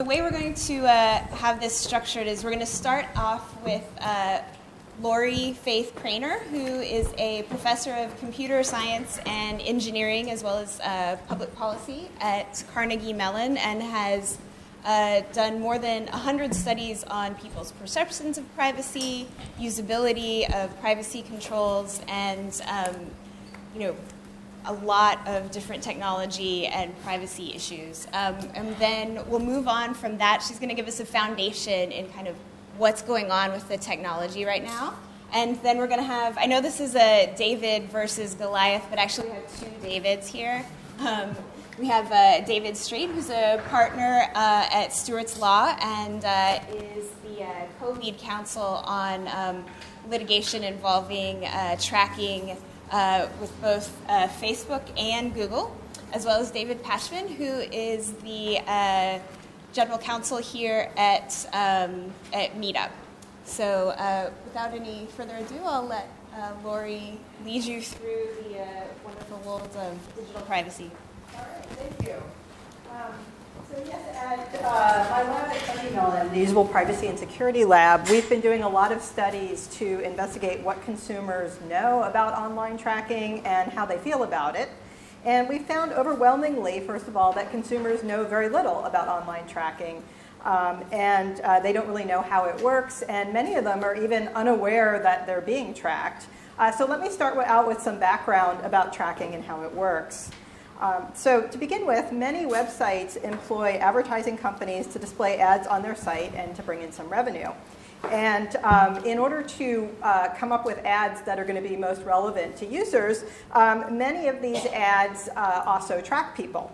way we're going to have this structured is we're going to start off with Lorrie Faith Cranor, who is a professor of computer science and engineering as well as public policy at Carnegie Mellon and has done more than 100 studies on people's perceptions of privacy, usability of privacy controls, and a lot of different technology and privacy issues. And then we'll move on from that. She's going to give us a foundation in kind of what's going on with the technology right now. And then we're going to have, I know this is a David versus Goliath, but actually we have two Davids here. We have David Straite, who's a partner at Stewart's Law and is the co-lead counsel on litigation involving tracking with both Facebook and Google, as well as David Pashman, who is the general counsel here at Meetup. So without any further ado, I'll let Lorrie lead you through the wonderful world of digital privacy. All right, thank you. So yes, at my lab at Carnegie Mellon, the Usable Privacy and Security Lab, we've been doing a lot of studies to investigate what consumers know about online tracking and how they feel about it. And we found overwhelmingly, first of all, that consumers know very little about online tracking. And they don't really know how it works, and many of them are even unaware that they're being tracked. So let me start out with some background about tracking and how it works. So to begin with, many websites employ advertising companies to display ads on their site and to bring in some revenue. And in order to come up with ads that are going to be most relevant to users, many of these ads also track people.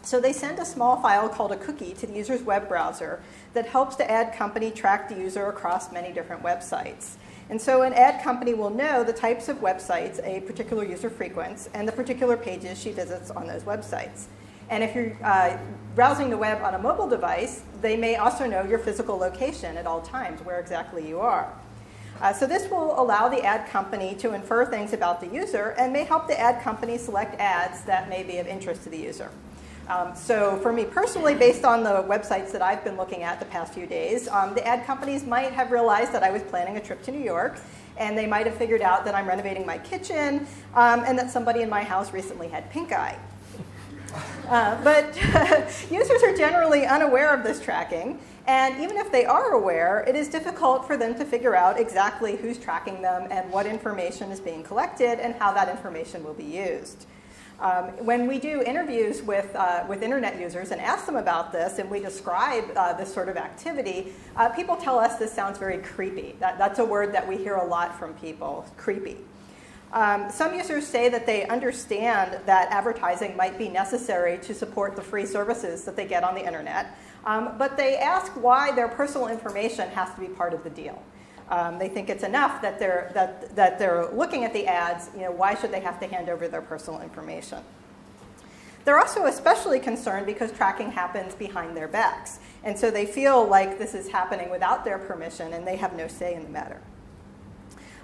So they send a small file called a cookie to the user's web browser that helps the ad company track the user across many different websites. And so an ad company will know the types of websites a particular user frequents and the particular pages she visits on those websites. And if you're browsing the web on a mobile device, they may also know your physical location at all times, where exactly you are. So this will allow the ad company to infer things about the user and may help the ad company select ads that may be of interest to the user. So for me personally, based on the websites that I've been looking at the past few days, the ad companies might have realized that I was planning a trip to New York, and they might have figured out that I'm renovating my kitchen, and that somebody in my house recently had pink eye. But users are generally unaware of this tracking, and even if they are aware, it is difficult for them to figure out exactly who's tracking them and what information is being collected and how that information will be used. When we do interviews with internet users and ask them about this, and we describe this sort of activity, people tell us this sounds very creepy. That's a word that we hear a lot from people, creepy. Some users say that they understand that advertising might be necessary to support the free services that they get on the internet, but they ask why their personal information has to be part of the deal. They think it's enough that they're looking at the ads. Why should they have to hand over their personal information? They're also especially concerned because tracking happens behind their backs. And so they feel like this is happening without their permission and they have no say in the matter.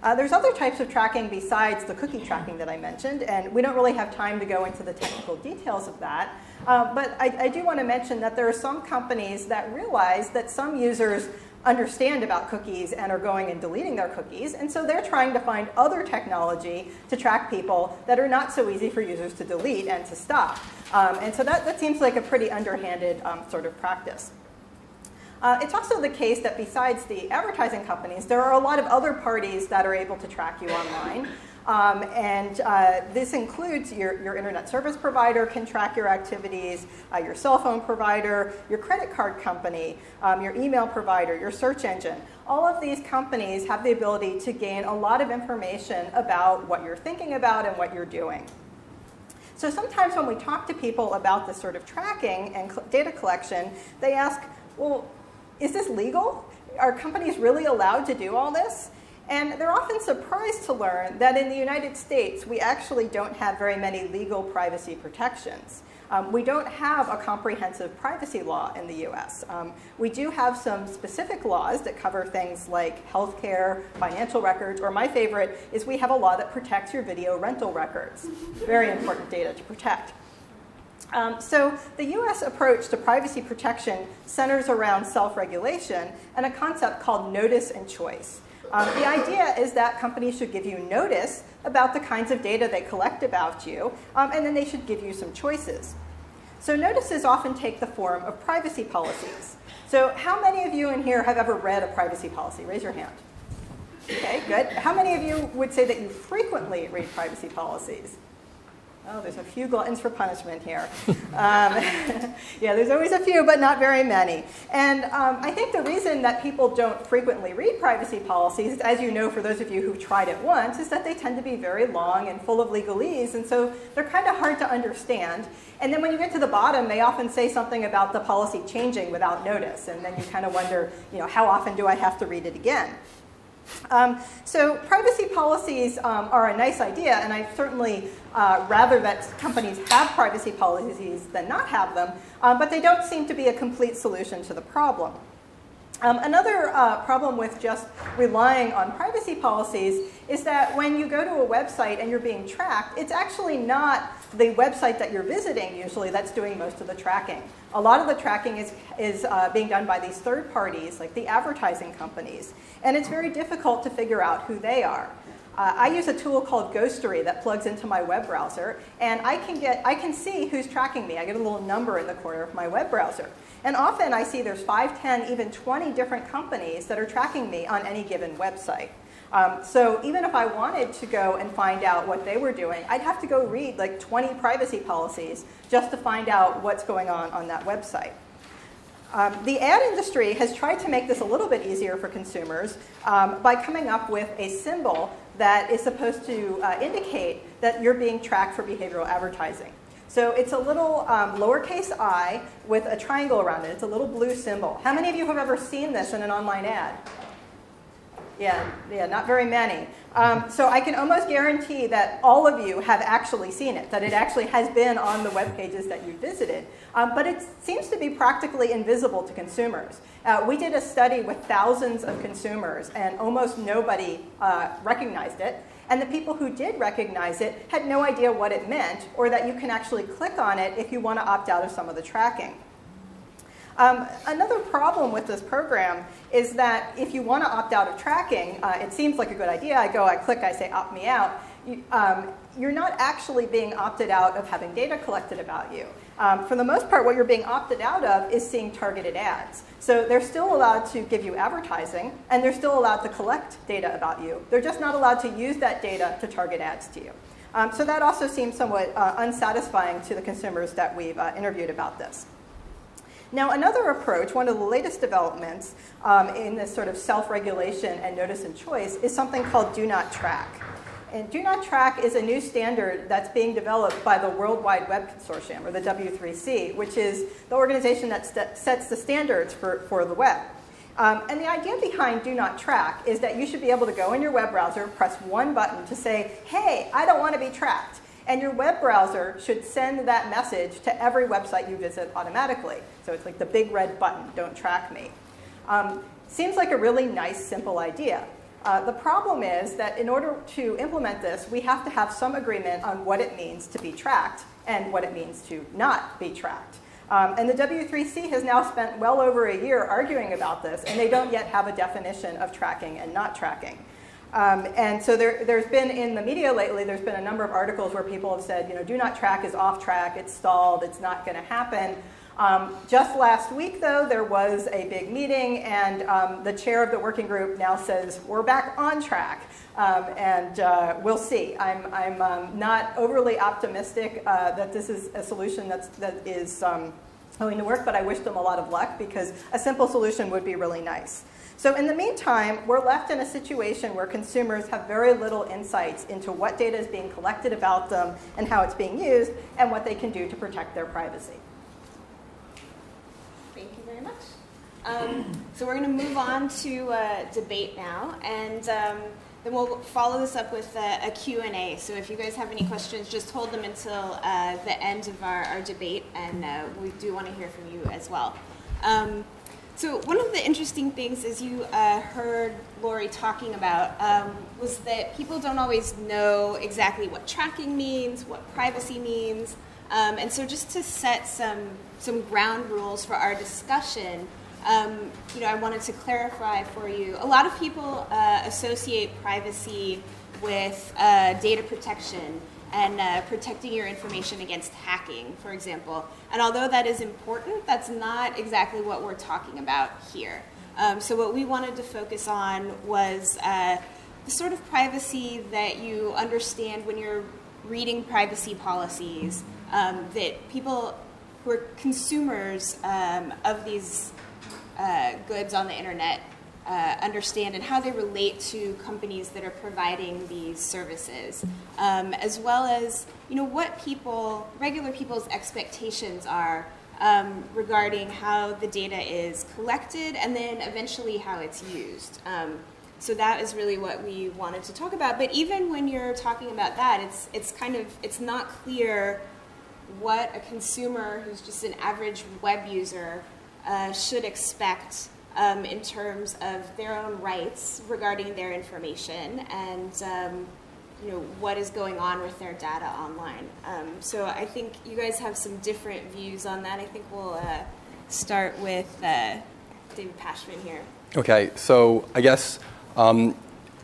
There's other types of tracking besides the cookie tracking that I mentioned, and we don't really have time to go into the technical details of that. But I do want to mention that there are some companies that realize that some users understand about cookies and are going and deleting their cookies, and so they're trying to find other technology to track people that are not so easy for users to delete and to stop. And so that seems like a pretty underhanded sort of practice. It's also the case that besides the advertising companies, there are a lot of other parties that are able to track you online. This includes your internet service provider can track your activities, your cell phone provider, your credit card company, your email provider, your search engine. All of these companies have the ability to gain a lot of information about what you're thinking about and what you're doing. So sometimes when we talk to people about this sort of tracking and data collection, they ask, well, is this legal? Are companies really allowed to do all this? And they're often surprised to learn that in the United States, we actually don't have very many legal privacy protections. We don't have a comprehensive privacy law in the US. We do have some specific laws that cover things like healthcare, financial records, or my favorite is we have a law that protects your video rental records. Very important data to protect. So the US approach to privacy protection centers around self-regulation and a concept called notice and choice. The idea is that companies should give you notice about the kinds of data they collect about you, and then they should give you some choices. So notices often take the form of privacy policies. So how many of you in here have ever read a privacy policy? Raise your hand. Okay, good. How many of you would say that you frequently read privacy policies? Oh, there's a few gluttons for punishment here. Yeah, there's always a few, but not very many. And I think the reason that people don't frequently read privacy policies, as you know, for those of you who've tried it once, is that they tend to be very long and full of legalese, and so they're kind of hard to understand. And then when you get to the bottom, they often say something about the policy changing without notice, and then you kind of wonder, how often do I have to read it again? So privacy policies are a nice idea, and I certainly rather that companies have privacy policies than not have them, but they don't seem to be a complete solution to the problem. Another problem with just relying on privacy policies is that when you go to a website and you're being tracked, it's actually not the website that you're visiting usually that's doing most of the tracking. A lot of the tracking is being done by these third parties, like the advertising companies, and it's very difficult to figure out who they are. I use a tool called Ghostery that plugs into my web browser, and I can see who's tracking me. I get a little number in the corner of my web browser. And often I see there's 5, 10, even 20 different companies that are tracking me on any given website. So even if I wanted to go and find out what they were doing, I'd have to go read like 20 privacy policies just to find out what's going on that website. The ad industry has tried to make this a little bit easier for consumers by coming up with a symbol that is supposed to indicate that you're being tracked for behavioral advertising. So it's a little lowercase I with a triangle around it. It's a little blue symbol. How many of you have ever seen this in an online ad? Yeah, not very many. So I can almost guarantee that all of you have actually seen it, that it actually has been on the web pages that you visited. But it seems to be practically invisible to consumers. We did a study with thousands of consumers, and almost nobody recognized it. And the people who did recognize it had no idea what it meant, or that you can actually click on it if you want to opt out of some of the tracking. Another problem with this program is that if you want to opt out of tracking, it seems like a good idea. I click, I say opt me out. You're not actually being opted out of having data collected about you. For the most part, what you're being opted out of is seeing targeted ads. So they're still allowed to give you advertising, and they're still allowed to collect data about you. They're just not allowed to use that data to target ads to you. So that also seems somewhat unsatisfying to the consumers that we've interviewed about this. Now, another approach, one of the latest developments in this sort of self-regulation and notice and choice, is something called Do Not Track. And Do Not Track is a new standard that's being developed by the World Wide Web Consortium, or the W3C, which is the organization that sets the standards for the web. And the idea behind Do Not Track is that you should be able to go in your web browser, press one button to say, hey, I don't want to be tracked. And your web browser should send that message to every website you visit automatically. So it's like the big red button, don't track me. Seems like a really nice, simple idea. The problem is that in order to implement this, we have to have some agreement on what it means to be tracked and what it means to not be tracked. And the W3C has now spent well over a year arguing about this, and they don't yet have a definition of tracking and not tracking. And so there's been, in the media lately, there's been a number of articles where people have said, Do Not Track is off track, it's stalled, it's not going to happen. Just last week, though, there was a big meeting, and the chair of the working group now says, we're back on track, and we'll see. I'm not overly optimistic that this is a solution that is going to work, but I wish them a lot of luck, because a simple solution would be really nice. So in the meantime, we're left in a situation where consumers have very little insights into what data is being collected about them and how it's being used, and what they can do to protect their privacy. Thank you very much. So we're going to move on to debate now, and then we'll follow this up with a Q&A. So if you guys have any questions, just hold them until the end of our debate, and we do want to hear from you as well. So one of the interesting things, as you heard Lorrie talking about, was that people don't always know exactly what tracking means, what privacy means. And so just to set some ground rules for our discussion, I wanted to clarify for you. A lot of people associate privacy with data protection and protecting your information against hacking, for example. And although that is important, that's not exactly what we're talking about here. So what we wanted to focus on was the sort of privacy that you understand when you're reading privacy policies, that people who are consumers of these goods on the internet understand, and how they relate to companies that are providing these services, as well as what regular people's expectations are regarding how the data is collected and then eventually how it's used. So that is really what we wanted to talk about. But even when you're talking about that, it's not clear what a consumer who's just an average web user should expect in terms of their own rights regarding their information and what is going on with their data online. So I think you guys have some different views on that. I think we'll start with David Pashman here. Okay, so I guess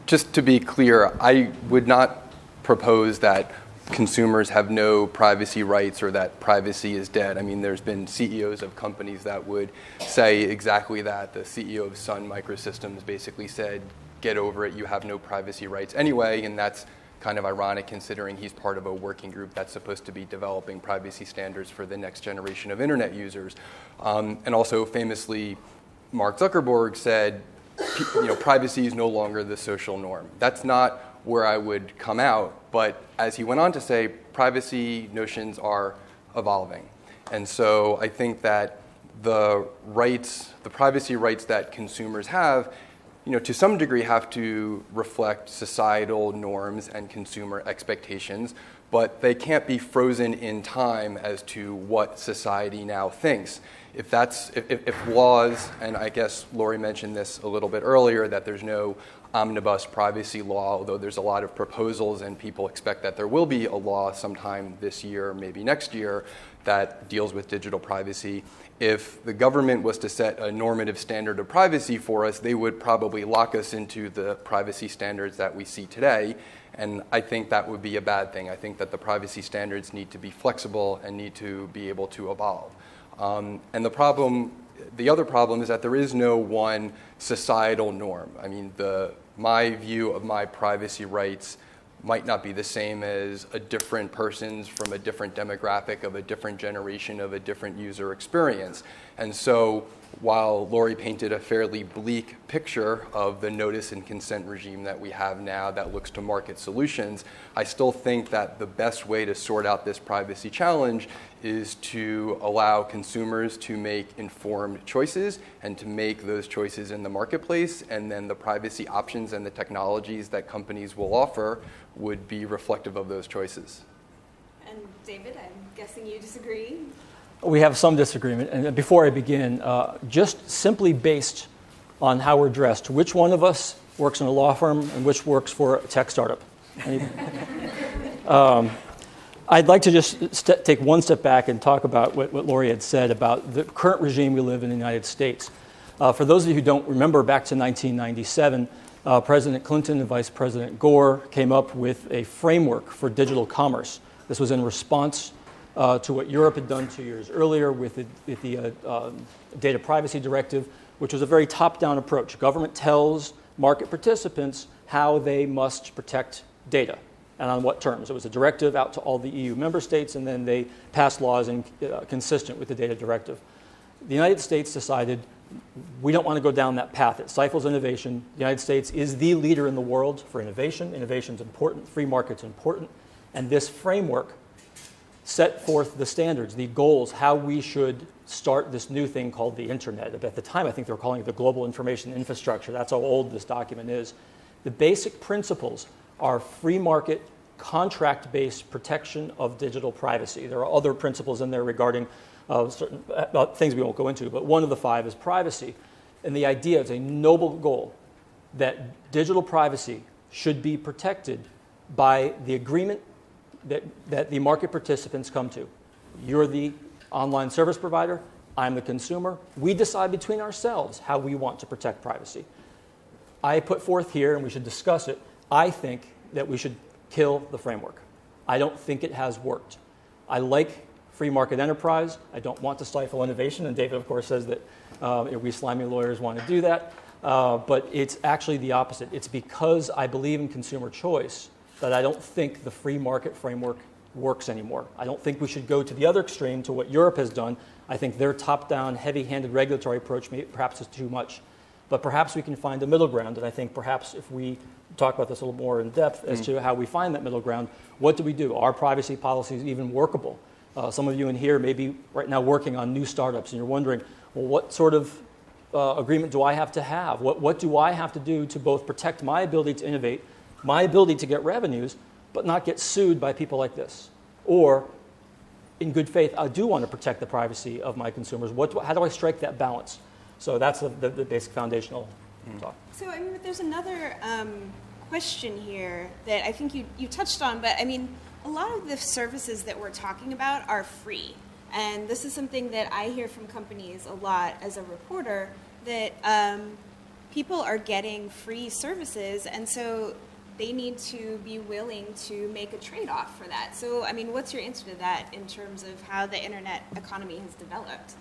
just to be clear, I would not propose that consumers have no privacy rights or that privacy is dead. I mean, there's been CEOs of companies that would say exactly that. The CEO of Sun Microsystems basically said, get over it, you have no privacy rights anyway, and that's kind of ironic considering he's part of a working group that's supposed to be developing privacy standards for the next generation of internet users. And also famously, Mark Zuckerberg said, privacy is no longer the social norm. That's not where I would come out, but as he went on to say, privacy notions are evolving. And so I think that the privacy rights that consumers have, to some degree have to reflect societal norms and consumer expectations, but they can't be frozen in time as to what society now thinks. If laws, and I guess Lorrie mentioned this a little bit earlier, that there's no omnibus privacy law, although there's a lot of proposals and people expect that there will be a law sometime this year, maybe next year, that deals with digital privacy. If the government was to set a normative standard of privacy for us, they would probably lock us into the privacy standards that we see today. And I think that would be a bad thing. I think that the privacy standards need to be flexible and need to be able to evolve. And the other problem is that there is no one societal norm. I mean, my view of my privacy rights might not be the same as a different person's from a different demographic, of a different generation, of a different user experience. And so while Lorrie painted a fairly bleak picture of the notice and consent regime that we have now that looks to market solutions, I still think that the best way to sort out this privacy challenge is to allow consumers to make informed choices and to make those choices in the marketplace, and then the privacy options and the technologies that companies will offer would be reflective of those choices. And David, I'm guessing you disagree? We have some disagreement. And before I begin, just simply based on how we're dressed, which one of us works in a law firm and which works for a tech startup? I'd like to just take one step back and talk about what Lorrie had said about the current regime we live in the United States. For those of you who don't remember, back to 1997, President Clinton and Vice President Gore came up with a framework for digital commerce. This was in response to what Europe had done 2 years earlier with the Data Privacy Directive, which was a very top-down approach. Government tells market participants how they must protect data and on what terms. It was a directive out to all the EU member states, and then they passed laws consistent with the data directive. The United States decided we don't want to go down that path. It stifles innovation. The United States is the leader in the world for innovation. Innovation's important. Free market's important. And this framework set forth the standards, the goals, how we should start this new thing called the internet. At the time, I think they were calling it the global information infrastructure. That's how old this document is. The basic principles are free market, contract-based protection of digital privacy. There are other principles in there regarding certain things we won't go into, but one of the 5 is privacy. And the idea is a noble goal that digital privacy should be protected by the agreement that the market participants come to. You're the online service provider. I'm the consumer. We decide between ourselves how we want to protect privacy. I put forth here, and we should discuss it, I think that we should kill the framework. I don't think it has worked. I like free market enterprise. I don't want to stifle innovation, and David, of course, says that we slimy lawyers want to do that, but it's actually the opposite. It's because I believe in consumer choice that I don't think the free market framework works anymore. I don't think we should go to the other extreme, to what Europe has done. I think their top-down, heavy-handed regulatory approach perhaps is too much. But perhaps we can find a middle ground, and I think perhaps if we talk about this a little more in depth as to how we find that middle ground, what do we do? Are privacy policies even workable? Some of you in here may be right now working on new startups, and you're wondering, well, what sort of agreement do I have to have? What do I have to do to both protect my ability to innovate, my ability to get revenues, but not get sued by people like this? Or, in good faith, I do want to protect the privacy of my consumers. How do I strike that balance? So that's the basic foundational talk. So, I mean, but there's another question here that I think you touched on, but I mean, a lot of the services that we're talking about are free. And this is something that I hear from companies a lot as a reporter, that people are getting free services, and so they need to be willing to make a trade-off for that. So, I mean, what's your answer to that in terms of how the internet economy has developed?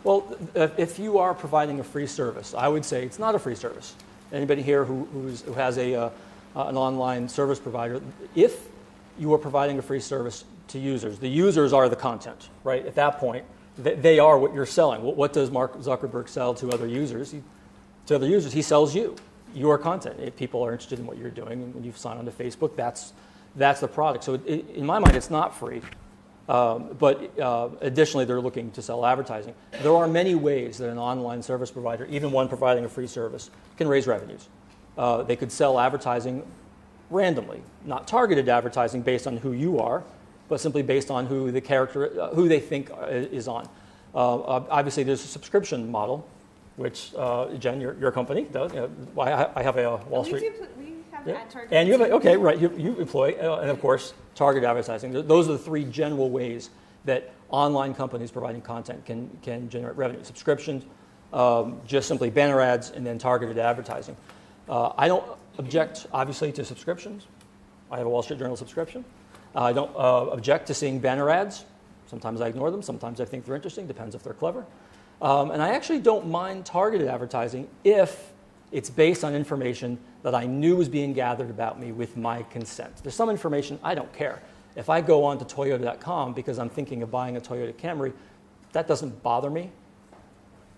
Well, if you are providing a free service, I would say it's not a free service. Anybody here who has an online service provider, if you are providing a free service to users, the users are the content, right? At that point, they are what you're selling. What does Mark Zuckerberg sell to other users? He sells you, your content. If people are interested in what you're doing, when you sign on to Facebook, that's the product. So in my mind, it's not free. But additionally, they're looking to sell advertising. There are many ways that an online service provider, even one providing a free service, can raise revenues. They could sell advertising randomly, not targeted advertising based on who you are, but simply based on who they think is on. Obviously, there's a subscription model, which Jen, your company does. I have a Wall Street. We have ad targeting. And you have right. You employ, and of course, target advertising. Those are the three general ways that online companies providing content can generate revenue: subscriptions, just simply banner ads, and then targeted advertising. I don't object, obviously, to subscriptions. I have a Wall Street Journal subscription. I don't object to seeing banner ads. Sometimes I ignore them. Sometimes I think they're interesting. Depends if they're clever. And I actually don't mind targeted advertising if it's based on information that I knew was being gathered about me with my consent. There's some information I don't care. If I go on to Toyota.com because I'm thinking of buying a Toyota Camry, that doesn't bother me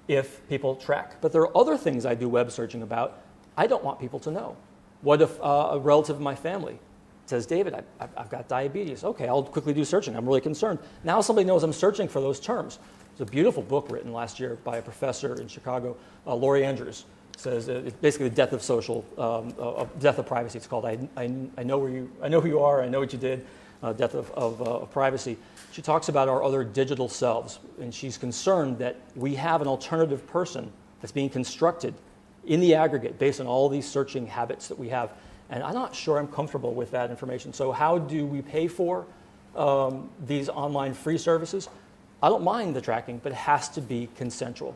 if people track. But there are other things I do web searching about I don't want people to know. What if a relative of my family says, David, I've got diabetes. Okay, I'll quickly do searching. I'm really concerned. Now somebody knows I'm searching for those terms. There's a beautiful book written last year by a professor in Chicago, Lorrie Andrews. Says it's basically the death of death of privacy. It's called I know who you are. I know what you did. Death of privacy. She talks about our other digital selves, and she's concerned that we have an alternative person that's being constructed in the aggregate based on all these searching habits that we have. And I'm not sure I'm comfortable with that information. So how do we pay for these online free services? I don't mind the tracking, but it has to be consensual.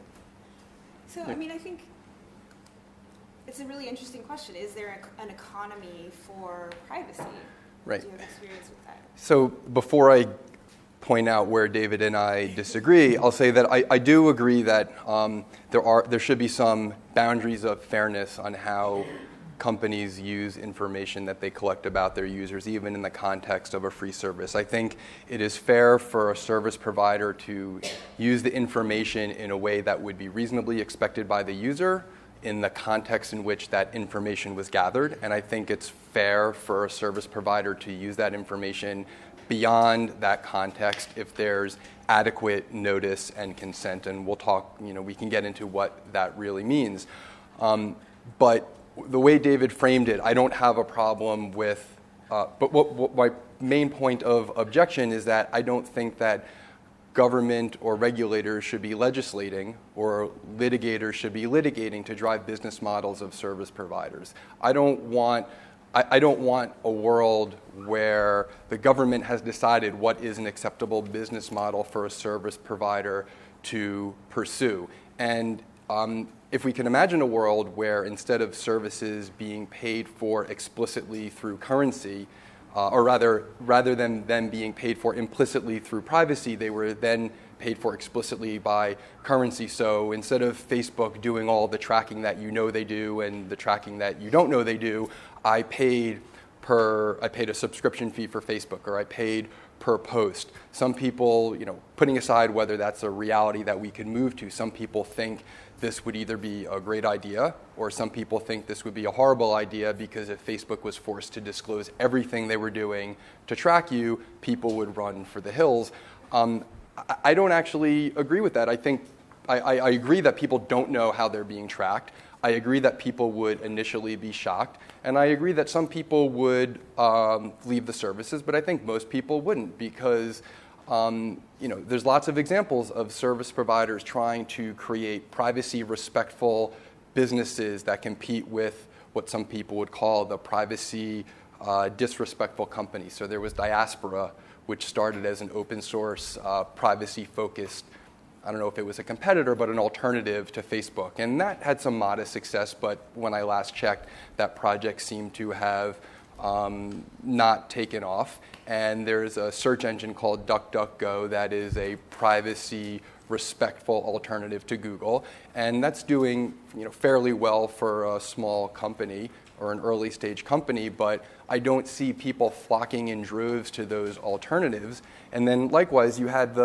So, I mean, I think it's a really interesting question. Is there an economy for privacy? Right. Do you have experience with that? So before I point out where David and I disagree, I'll say that I do agree that there should be some boundaries of fairness on how companies use information that they collect about their users, even in the context of a free service. I think it is fair for a service provider to use the information in a way that would be reasonably expected by the user in the context in which that information was gathered. And I think it's fair for a service provider to use that information beyond that context if there's adequate notice and consent. And we'll talk, we can get into what that really means. But the way David framed it, I don't have a problem with, but what my main point of objection is that I don't think that government or regulators should be legislating or litigators should be litigating to drive business models of service providers. I don't want I don't want a world where the government has decided what is an acceptable business model for a service provider to pursue. And if we can imagine a world where instead of services being paid for explicitly through currency, or rather than them being paid for implicitly through privacy, they were then paid for explicitly by currency. So instead of Facebook doing all the tracking that you know they do and the tracking that you don't know they do, I paid a subscription fee for Facebook, or I paid per post. Some people, putting aside whether that's a reality that we can move to, some people think this would either be a great idea, or some people think this would be a horrible idea, because if Facebook was forced to disclose everything they were doing to track you, people would run for the hills. I don't actually agree with that. I think I agree that people don't know how they're being tracked. I agree that people would initially be shocked, and I agree that some people would leave the services, but I think most people wouldn't, because there's lots of examples of service providers trying to create privacy-respectful businesses that compete with what some people would call the privacy disrespectful companies. So there was Diaspora, which started as an open source, privacy-focused, I don't know if it was a competitor, but an alternative to Facebook. And that had some modest success, but when I last checked, that project seemed to have not taken off. And there's a search engine called DuckDuckGo that is a privacy-respectful alternative to Google. And that's doing fairly well for a small company or an early stage company, but I don't see people flocking in droves to those alternatives. And then likewise, you had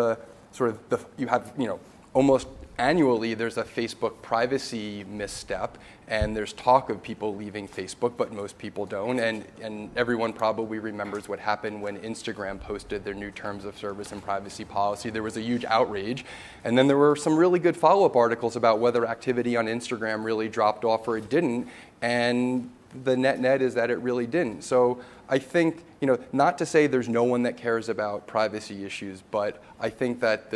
almost annually there's a Facebook privacy misstep, and there's talk of people leaving Facebook, but most people don't. And everyone probably remembers what happened when Instagram posted their new terms of service and privacy policy. There was a huge outrage. And then there were some really good follow-up articles about whether activity on Instagram really dropped off or it didn't. And the net is that it really didn't. So I think, not to say there's no one that cares about privacy issues, but I think that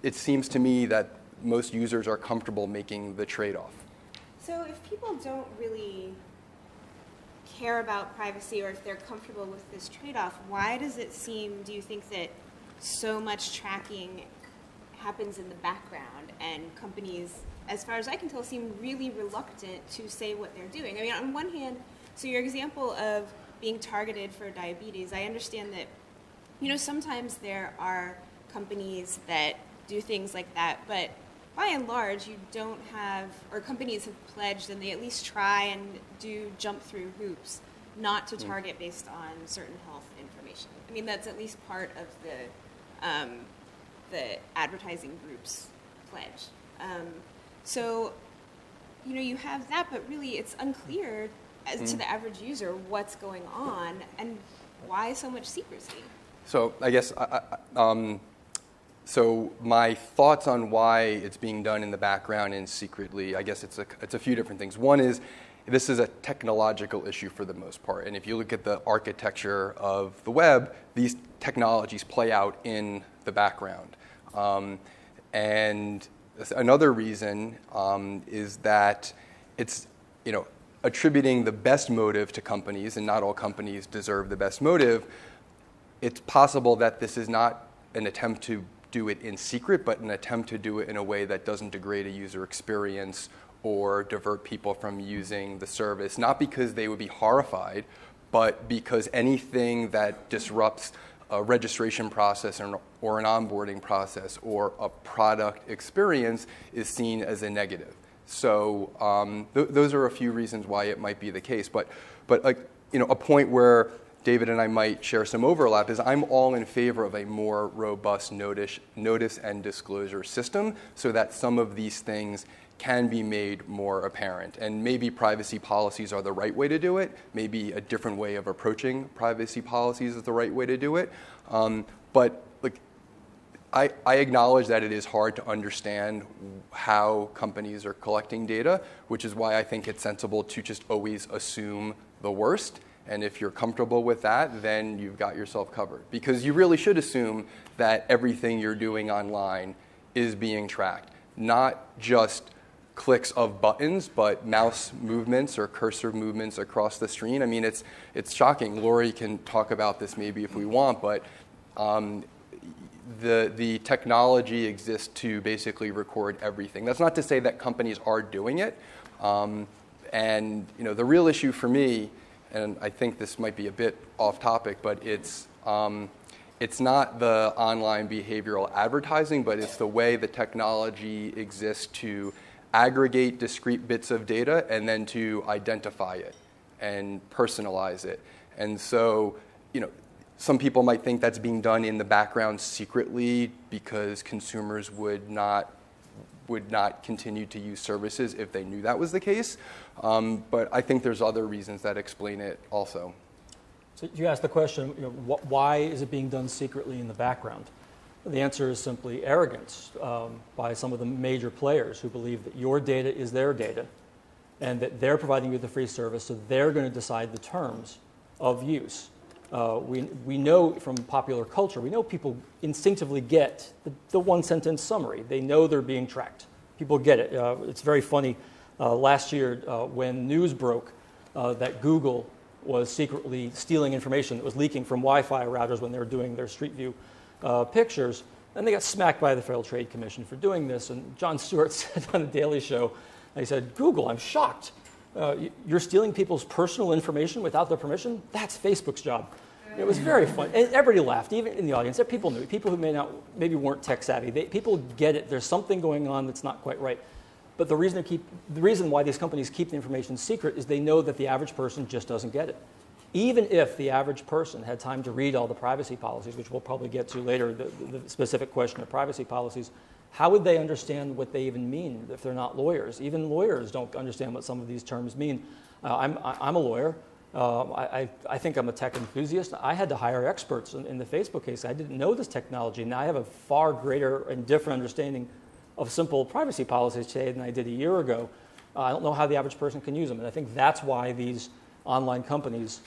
it seems to me that most users are comfortable making the trade-off. So if people don't really care about privacy, or if they're comfortable with this trade-off, why does it seem, do you think, that so much tracking happens in the background and companies, as far as I can tell, seem really reluctant to say what they're doing? I mean, on one hand, so your example of being targeted for diabetes, I understand that, sometimes there are companies that do things like that, but by and large, you don't have, or companies have pledged, and they at least try and do jump through hoops not to target based on certain health information. I mean, that's at least part of the advertising group's pledge. So, you have that, but really it's unclear as to the average user what's going on and why so much secrecy. So I guess, so my thoughts on why it's being done in the background and secretly, I guess it's a few different things. One is, this is a technological issue for the most part. And if you look at the architecture of the web, these technologies play out in the background. And another reason is that it's, attributing the best motive to companies, and not all companies deserve the best motive. It's possible that this is not an attempt to do it in secret, but an attempt to do it in a way that doesn't degrade a user experience or divert people from using the service, not because they would be horrified, but because anything that disrupts a registration process or an onboarding process or a product experience is seen as a negative. So those are a few reasons why it might be the case. But a point where David and I might share some overlap is I'm all in favor of a more robust notice and disclosure system so that some of these things can be made more apparent. And maybe privacy policies are the right way to do it. Maybe a different way of approaching privacy policies is the right way to do it. But I acknowledge that it is hard to understand how companies are collecting data, which is why I think it's sensible to just always assume the worst. And if you're comfortable with that, then you've got yourself covered. Because you really should assume that everything you're doing online is being tracked, not just clicks of buttons, but mouse movements or cursor movements across the screen. I mean, it's shocking. Lorrie can talk about this maybe if we want, but the technology exists to basically record everything. That's not to say that companies are doing it. And the real issue for me, and I think this might be a bit off topic, but it's not the online behavioral advertising, but it's the way the technology exists to aggregate discrete bits of data and then to identify it and personalize it. And so, some people might think that's being done in the background secretly because consumers would not continue to use services if they knew that was the case. But I think there's other reasons that explain it also. So you asked the question, why is it being done secretly in the background? The answer is simply arrogance by some of the major players who believe that your data is their data and that they're providing you the free service, so they're going to decide the terms of use. We know from popular culture, we know people instinctively get the one-sentence summary. They know they're being tracked. People get it. It's very funny. Last year, when news broke that Google was secretly stealing information that was leaking from Wi-Fi routers when they were doing their Street View pictures, and they got smacked by the Federal Trade Commission for doing this. And Jon Stewart said on the Daily Show, he said, "Google, I'm shocked. You're stealing people's personal information without their permission? That's Facebook's job." It was very fun. And everybody laughed, even in the audience. People knew. People who maybe weren't tech savvy. People get it. There's something going on that's not quite right. But the reason why these companies keep the information secret is they know that the average person just doesn't get it. Even if the average person had time to read all the privacy policies, which we'll probably get to later, the specific question of privacy policies, how would they understand what they even mean if they're not lawyers? Even lawyers don't understand what some of these terms mean. I'm a lawyer. I think I'm a tech enthusiast. I had to hire experts in the Facebook case. I didn't know this technology. Now I have a far greater and different understanding of simple privacy policies today than I did a year ago. I don't know how the average person can use them. And I think that's why these online companies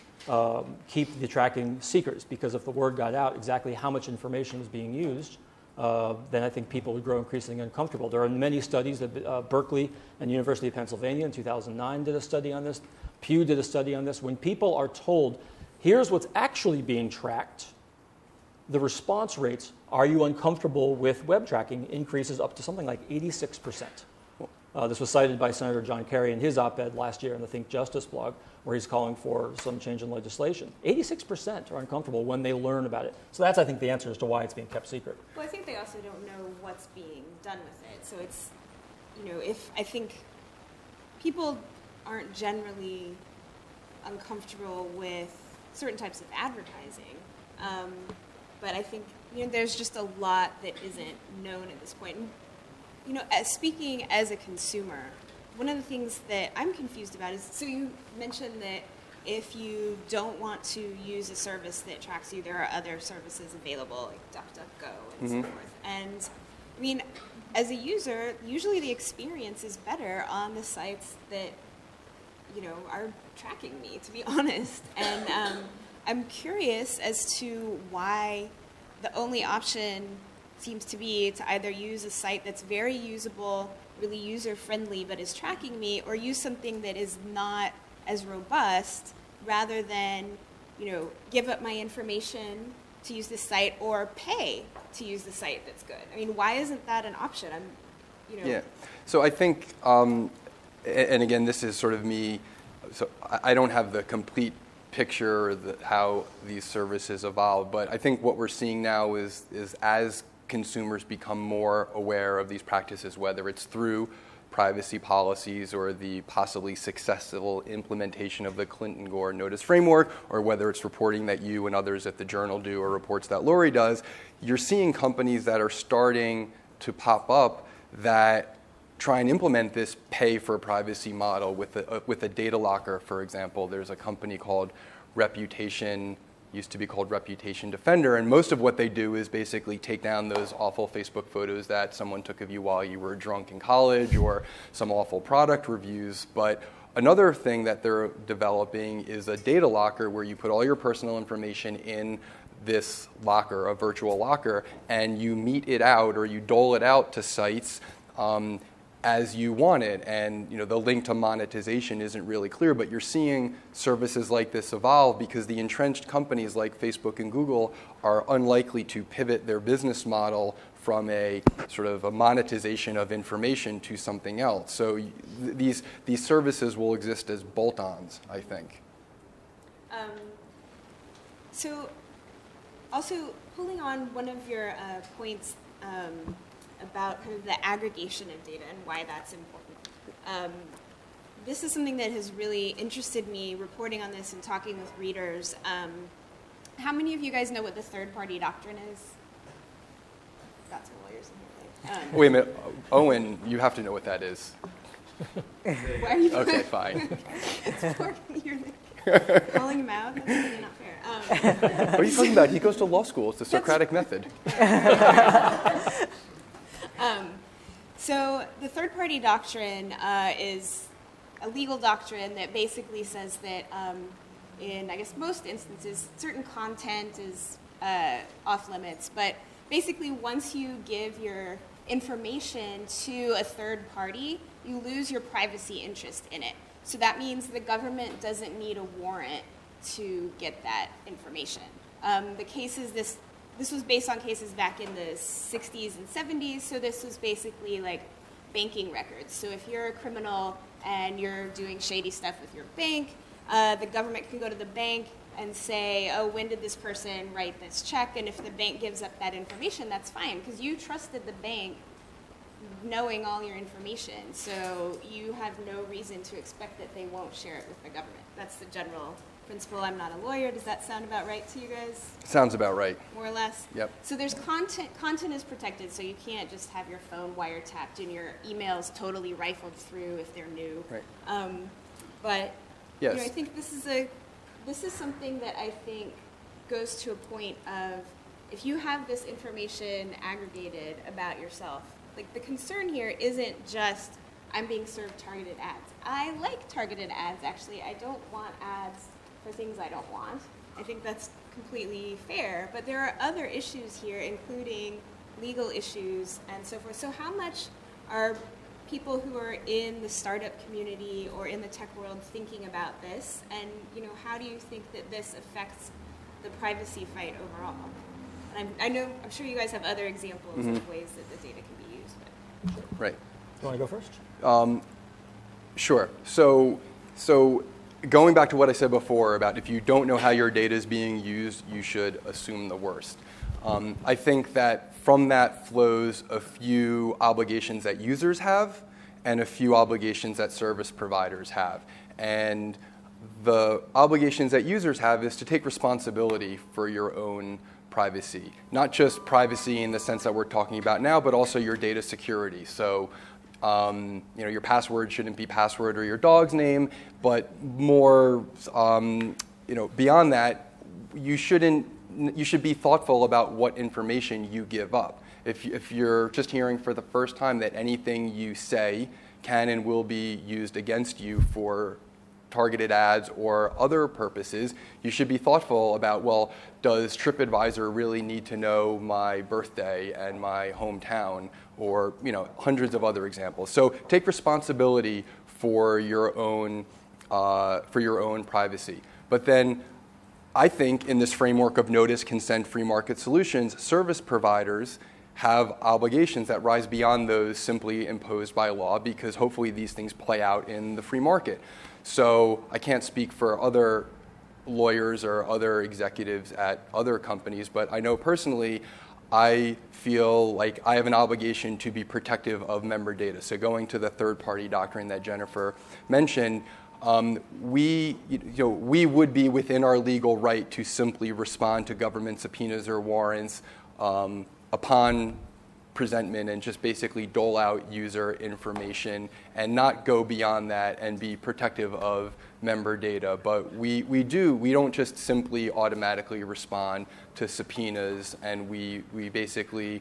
keep the tracking secrets, because if the word got out exactly how much information was being used, then I think people would grow increasingly uncomfortable. There are many studies that Berkeley and University of Pennsylvania in 2009 did a study on this. Pew did a study on this. When people are told, here's what's actually being tracked, the response rates, are you uncomfortable with web tracking, increases up to something like 86%. This was cited by Senator John Kerry in his op-ed last year in the Think Justice blog, where he's calling for some change in legislation. 86% are uncomfortable when they learn about it. So that's, I think, the answer as to why it's being kept secret. Well, I think they also don't know what's being done with it. So it's, if I think people aren't generally uncomfortable with certain types of advertising, but I think there's just a lot that isn't known at this point. And, speaking as a consumer, one of the things that I'm confused about is, so you mentioned that if you don't want to use a service that tracks you, there are other services available, like DuckDuckGo and so forth. And I mean, as a user, usually the experience is better on the sites that are tracking me, to be honest. And I'm curious as to why the only option seems to be to either use a site that's very usable, really user-friendly, but is tracking me, or use something that is not as robust, rather than, give up my information to use this site or pay to use the site that's good. I mean, why isn't that an option? Yeah. So I think, and again, this is sort of me, so I don't have the complete picture of how these services evolve, but I think what we're seeing now is as consumers become more aware of these practices, whether it's through privacy policies or the possibly successful implementation of the Clinton-Gore notice framework, or whether it's reporting that you and others at the Journal do or reports that Lorrie does, you're seeing companies that are starting to pop up that try and implement this pay for privacy model with a data locker, for example. There's a company called Reputation, used to be called Reputation Defender, and most of what they do is basically take down those awful Facebook photos that someone took of you while you were drunk in college, or some awful product reviews. But another thing that they're developing is a data locker where you put all your personal information in this locker, a virtual locker, and you mete it out or you dole it out to sites as you want it, and the link to monetization isn't really clear, but you're seeing services like this evolve because the entrenched companies like Facebook and Google are unlikely to pivot their business model from a sort of a monetization of information to something else. So these services will exist as bolt-ons, I think. So also pulling on one of your points about kind of the aggregation of data and why that's important. This is something that has really interested me, reporting on this and talking with readers. How many of you guys know what the third-party doctrine is? Got some lawyers in here. Wait a minute. Owen, you have to know what that is. Why are you Okay, fine. You're calling him out? That's really not fair. What are you talking about? He goes to law school. It's the Socratic method. So the third-party doctrine is a legal doctrine that basically says that in, I guess, most instances, certain content is off limits. But basically, once you give your information to a third party, you lose your privacy interest in it. So that means the government doesn't need a warrant to get that information. The cases, this was based on cases back in the 60s and 70s, so this was basically like banking records. So if you're a criminal and you're doing shady stuff with your bank, the government can go to the bank and say, oh, when did this person write this check? And if the bank gives up that information, that's fine, because you trusted the bank knowing all your information. So you have no reason to expect that they won't share it with the government. That's the general principle. I'm not a lawyer. Does that sound about right to you guys? Sounds about right. More or less? Yep. So there's content is protected, so you can't just have your phone wiretapped and your emails totally rifled through if they're new. Right. But yes. I think this is something that I think goes to a point of, if you have this information aggregated about yourself, like the concern here isn't just I'm being served targeted ads. I like targeted ads, actually. I don't want ads for things I don't want. I think that's completely fair. But there are other issues here, including legal issues and so forth. So how much are people who are in the startup community or in the tech world thinking about this? And how do you think that this affects the privacy fight overall? And I'm sure you guys have other examples of ways that the data can be used. But. Right. You want to go first? Sure. So going back to what I said before about if you don't know how your data is being used, you should assume the worst. I think that from that flows a few obligations that users have and a few obligations that service providers have. And the obligations that users have is to take responsibility for your own privacy. Not just privacy in the sense that we're talking about now, but also your data security. So your password shouldn't be password or your dog's name, but more, beyond that, you should be thoughtful about what information you give up. If you're just hearing for the first time that anything you say can and will be used against you for targeted ads or other purposes, you should be thoughtful about, well, does TripAdvisor really need to know my birthday and my hometown, or hundreds of other examples. So take responsibility for your own privacy. But then I think in this framework of notice, consent, free market solutions, service providers have obligations that rise beyond those simply imposed by law, because hopefully these things play out in the free market. So I can't speak for other lawyers or other executives at other companies, but I know personally I feel like I have an obligation to be protective of member data. So going to the third-party doctrine that Jennifer mentioned, we would be within our legal right to simply respond to government subpoenas or warrants upon presentment and just basically dole out user information and not go beyond that and be protective of member data. But we don't just simply automatically respond to subpoenas, and we basically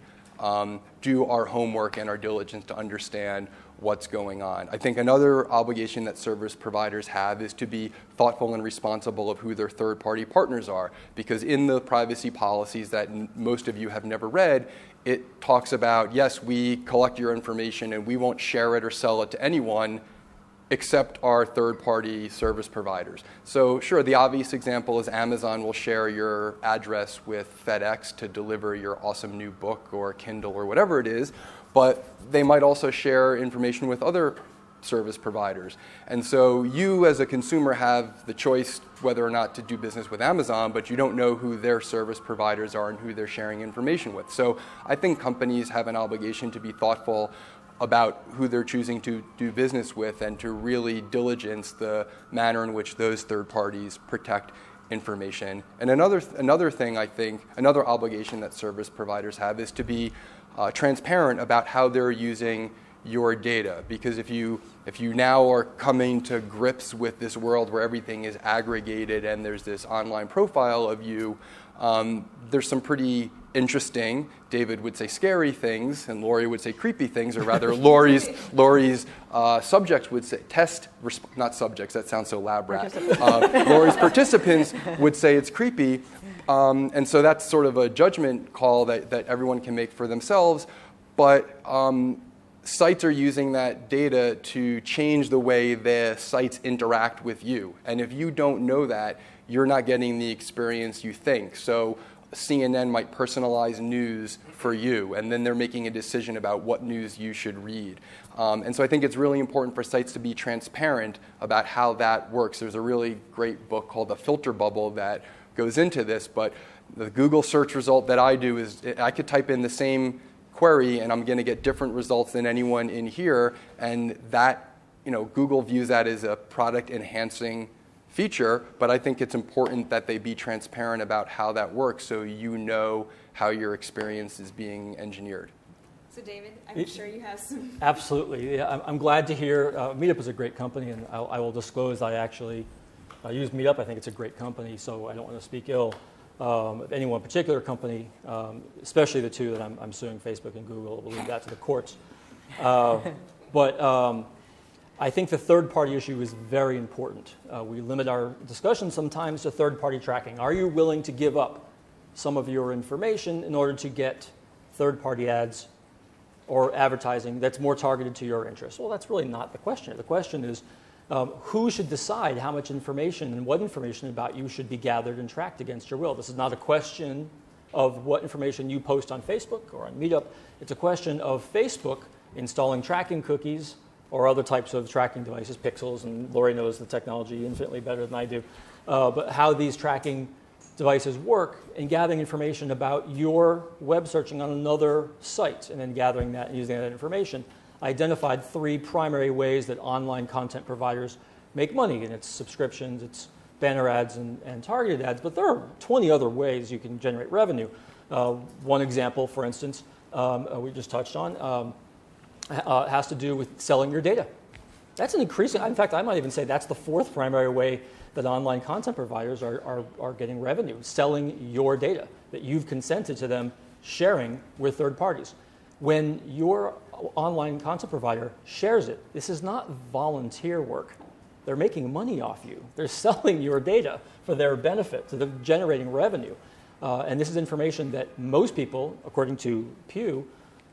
do our homework and our diligence to understand what's going on. I think another obligation that service providers have is to be thoughtful and responsible of who their third-party partners are, because in the privacy policies that most of you have never read, it talks about, yes, we collect your information and we won't share it or sell it to anyone except our third-party service providers. So sure, the obvious example is Amazon will share your address with FedEx to deliver your awesome new book or Kindle or whatever it is, but they might also share information with other service providers. And so you as a consumer have the choice whether or not to do business with Amazon, but you don't know who their service providers are and who they're sharing information with. So I think companies have an obligation to be thoughtful about who they're choosing to do business with and to really diligence the manner in which those third parties protect information. And another thing, I think, another obligation that service providers have is to be transparent about how they're using your data. Because if you now are coming to grips with this world where everything is aggregated and there's this online profile of you, there's some pretty interesting, David would say scary things, and Lorrie would say creepy things, or rather Lorrie's subjects would say not subjects, that sounds so lab rat. Lorrie's participants would say it's creepy, and so that's sort of a judgment call that everyone can make for themselves, but sites are using that data to change the way the sites interact with you, and if you don't know that, you're not getting the experience you think. So CNN might personalize news for you, and then they're making a decision about what news you should read. And so I think it's really important for sites to be transparent about how that works. There's a really great book called The Filter Bubble that goes into this, but the Google search result that I do is I could type in the same query and I'm going to get different results than anyone in here, and that, Google views that as a product enhancing feature, but I think it's important that they be transparent about how that works so you know how your experience is being engineered. So David, I'm sure you have some... Absolutely. Yeah, I'm glad to hear. Meetup is a great company, and I will disclose I actually use Meetup. I think it's a great company, so I don't want to speak ill of any one particular company, especially the two that I'm suing, Facebook and Google. We'll leave that to the courts. But I think the third-party issue is very important. We limit our discussion sometimes to third-party tracking. Are you willing to give up some of your information in order to get third-party ads or advertising that's more targeted to your interests? Well, that's really not the question. The question is who should decide how much information and what information about you should be gathered and tracked against your will? This is not a question of what information you post on Facebook or on Meetup. It's a question of Facebook installing tracking cookies or other types of tracking devices, pixels, and Lorrie knows the technology infinitely better than I do, but how these tracking devices work in gathering information about your web searching on another site and then gathering that and using that information. I identified 3 primary ways that online content providers make money, and it's subscriptions, it's banner ads, and targeted ads, but there are 20 other ways you can generate revenue. One example, for instance, we just touched on, has to do with selling your data. That's an increasing, in fact, I might even say that's the 4th primary way that online content providers are getting revenue, selling your data that you've consented to them sharing with third parties. When your online content provider shares it, this is not volunteer work. They're making money off you. They're selling your data for their benefit, so they're generating revenue. And this is information that most people, according to Pew,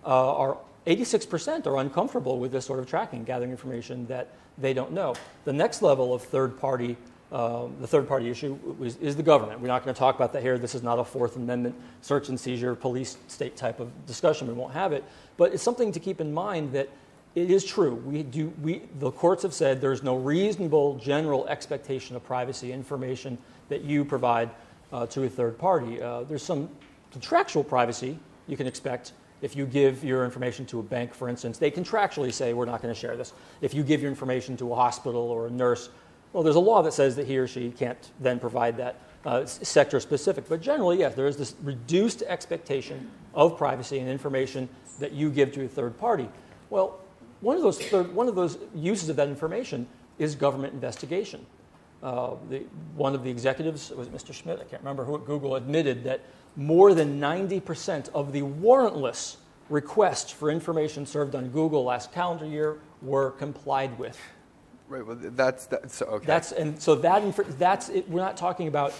86% are uncomfortable with this sort of tracking, gathering information that they don't know. The next level of third-party, the third-party issue is the government. We're not going to talk about that here. This is not a Fourth Amendment search and seizure, police state type of discussion. We won't have it. But it's something to keep in mind that it is true. The courts have said there's no reasonable general expectation of privacy information that you provide to a third party. There's some contractual privacy you can expect. If you give your information to a bank, for instance, they contractually say, we're not going to share this. If you give your information to a hospital or a nurse, well, there's a law that says that he or she can't then provide that sector-specific. But generally, yes, there is this reduced expectation of privacy and information that you give to a third party. Well, one of those uses of that information is government investigation. One of the executives, was Mr. Schmidt, I can't remember who at Google, admitted that more than 90% of the warrantless requests for information served on Google last calendar year were complied with. Right. Well, that's okay. That's it. We're not talking about,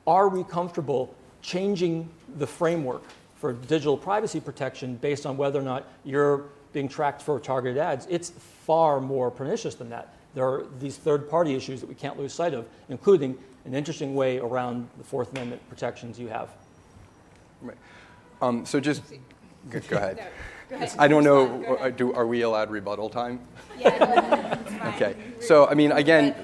are we comfortable changing the framework for digital privacy protection based on whether or not you're being tracked for targeted ads. It's far more pernicious than that. There are these third-party issues that we can't lose sight of, including an interesting way around the Fourth Amendment protections you have. Right. So just go ahead. No, go ahead. I don't know. Are we allowed rebuttal time? Yeah, it's fine. Okay. So I mean, again,